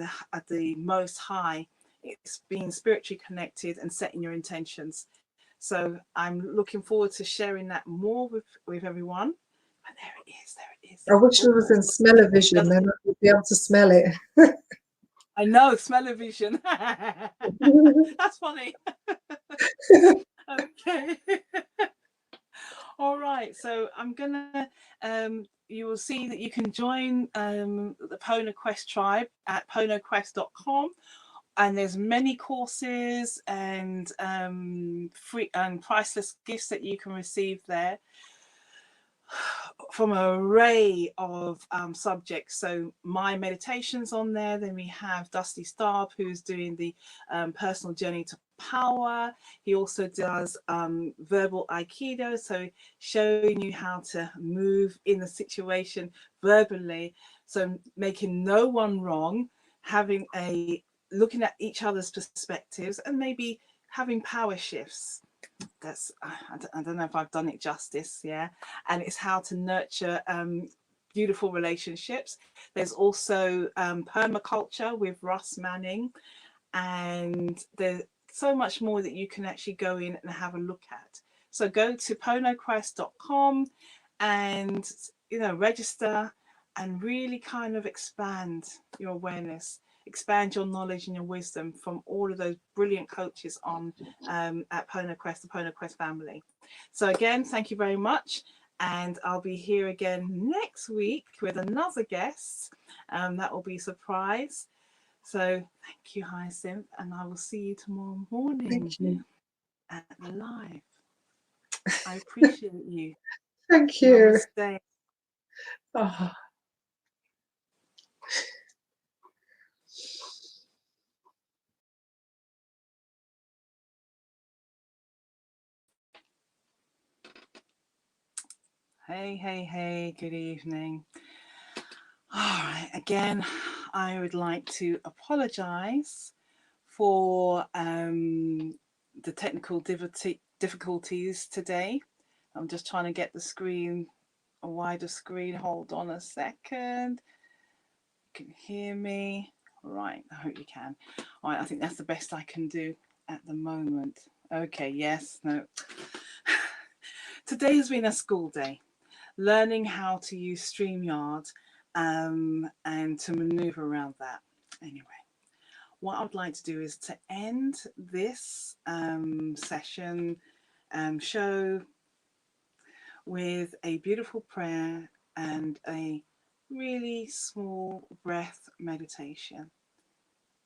Speaker 1: the most high, it's being spiritually connected and setting your intentions. So I'm looking forward to sharing that more with everyone. And there it is, there it is.
Speaker 2: I wish it was in smell-o-vision, then I would be able to smell it.
Speaker 1: I know, smell-o-vision. That's funny. Okay. All right, so I'm gonna you will see that you can join the Pona Quest tribe at ponoquest.com, and there's many courses and free and priceless gifts that you can receive there from an array of subjects. So my meditations on there. Then we have Dusty Starb, who's doing the personal journey to power. He also does verbal aikido, so showing you how to move in the situation verbally, so making no one wrong, having a looking at each other's perspectives, and maybe having power shifts. That's I don't know if I've done it justice. Yeah. And it's how to nurture beautiful relationships. There's also permaculture with Russ Manning, and there's so much more that you can actually go in and have a look at. So go to ponoquest.com and register and really kind of expand your awareness, expand your knowledge and your wisdom from all of those brilliant coaches on at PonoQuest, the PonoQuest family. So again, thank you very much. And I'll be here again next week with another guest. That will be a surprise. So thank you, Hyacinth, and I will see you tomorrow morning
Speaker 2: Thank you.
Speaker 1: at the live. I appreciate you.
Speaker 2: Thank you.
Speaker 1: Namaste.
Speaker 2: Oh.
Speaker 1: Hey, hey, hey, good evening. All right, again, I would like to apologize for the technical difficulties today. I'm just trying to get the screen, a wider screen. Hold on a second. You can hear me. Right, I hope you can. All right, I think that's the best I can do at the moment. Okay, yes, no. Today has been a school day, learning how to use StreamYard and to maneuver around that. Anyway, what I would like to do is to end this session show with a beautiful prayer and a really small breath meditation.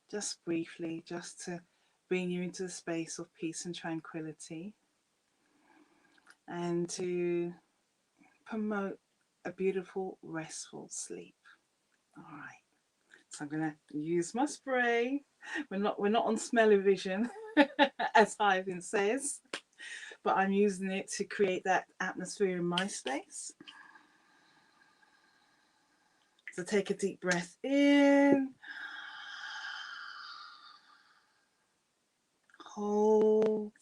Speaker 1: Just briefly, just to bring you into the space of peace and tranquility, and to promote a beautiful, restful sleep. All right. So I'm gonna use my spray. We're not on smell-o-vision, as Ivan says, but I'm using it to create that atmosphere in my space. So take a deep breath in, hold,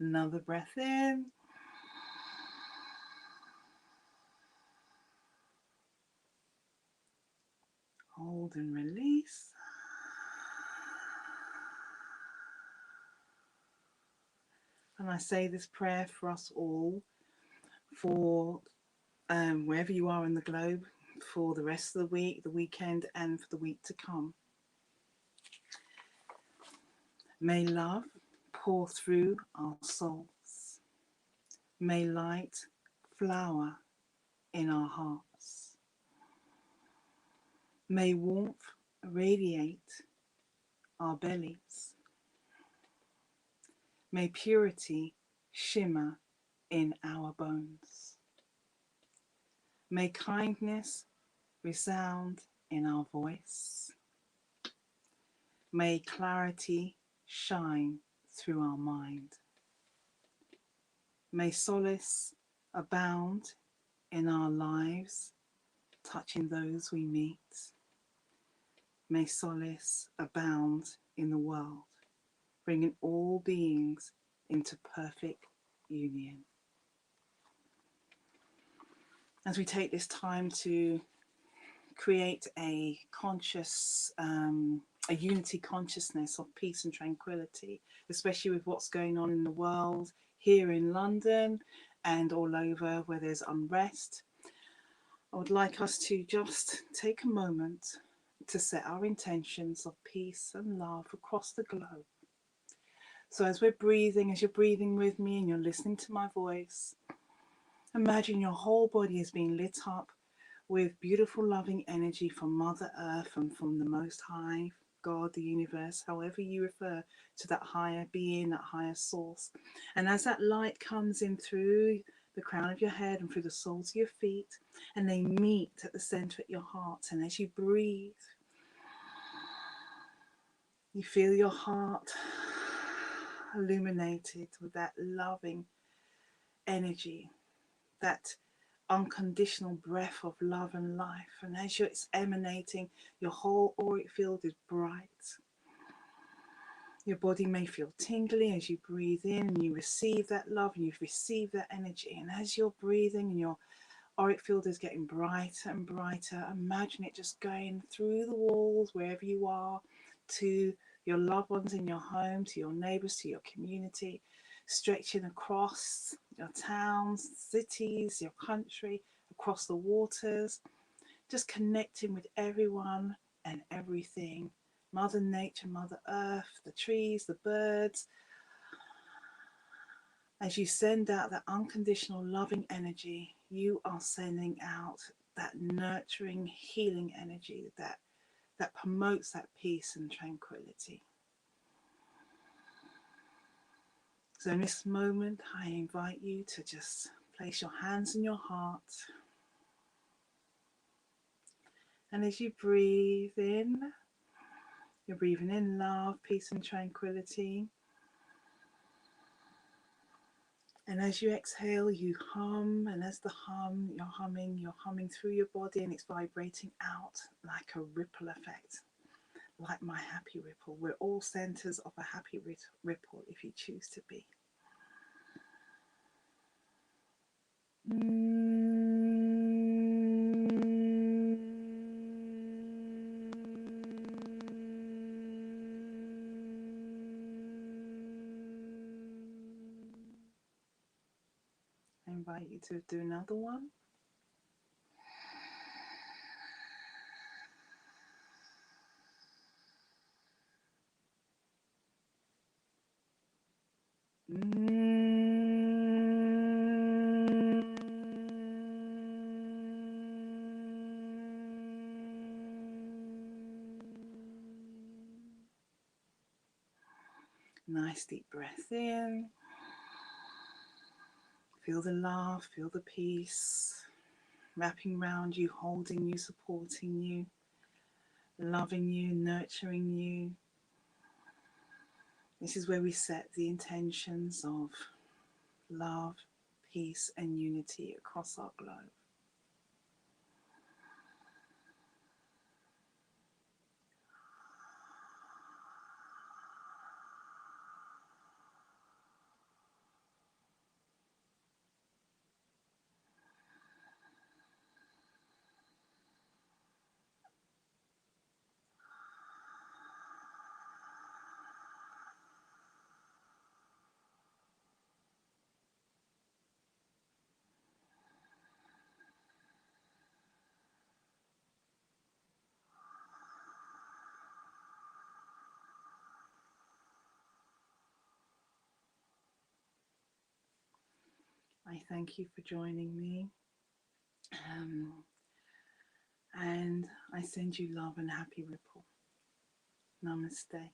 Speaker 1: Another breath in. Hold and release. And I say this prayer for us all, for wherever you are in the globe, for the rest of the week, the weekend, and for the week to come. May love pour through our souls. May light flower in our hearts. May warmth radiate our bellies. May purity shimmer in our bones. May kindness resound in our voice. May clarity shine through our mind. May solace abound in our lives, touching those we meet. May solace abound in the world, bringing all beings into perfect union. As we take this time to create a conscious, a unity consciousness of peace and tranquility, especially with what's going on in the world, here in London and all over where there's unrest, I would like us to just take a moment to set our intentions of peace and love across the globe. So as we're breathing, as you're breathing with me and you're listening to my voice, imagine your whole body is being lit up with beautiful loving energy from Mother Earth and from the Most High, God, the universe, however you refer to that higher being, that higher source. And as that light comes in through the crown of your head and through the soles of your feet, and they meet at the center of your heart, and as you breathe, you feel your heart illuminated with that loving energy, that unconditional breath of love and life. And as it's emanating, your whole auric field is bright. Your body may feel tingly as you breathe in and you receive that love and you've received that energy. And as you're breathing and your auric field is getting brighter and brighter, imagine it just going through the walls wherever you are, to your loved ones in your home, to your neighbors, to your community, stretching across your towns, cities, your country, across the waters, just connecting with everyone and everything. Mother Nature, Mother Earth, the trees, the birds. As you send out that unconditional loving energy, you are sending out that nurturing, healing energy that promotes that peace and tranquility. So in this moment, I invite you to just place your hands in your heart. And as you breathe in, you're breathing in love, peace and tranquility. And as you exhale, you hum, and as the hum, you're humming through your body, and it's vibrating out like a ripple effect, like my happy ripple. We're all centers of a happy ripple if you choose to be. I invite you to do another one. Nice deep breath in. Feel the love, feel the peace wrapping around you, holding you, supporting you, loving you, nurturing you. This is where we set the intentions of love, peace, and unity across our globe. I thank you for joining me. And I send you love and happy ripple. Namaste.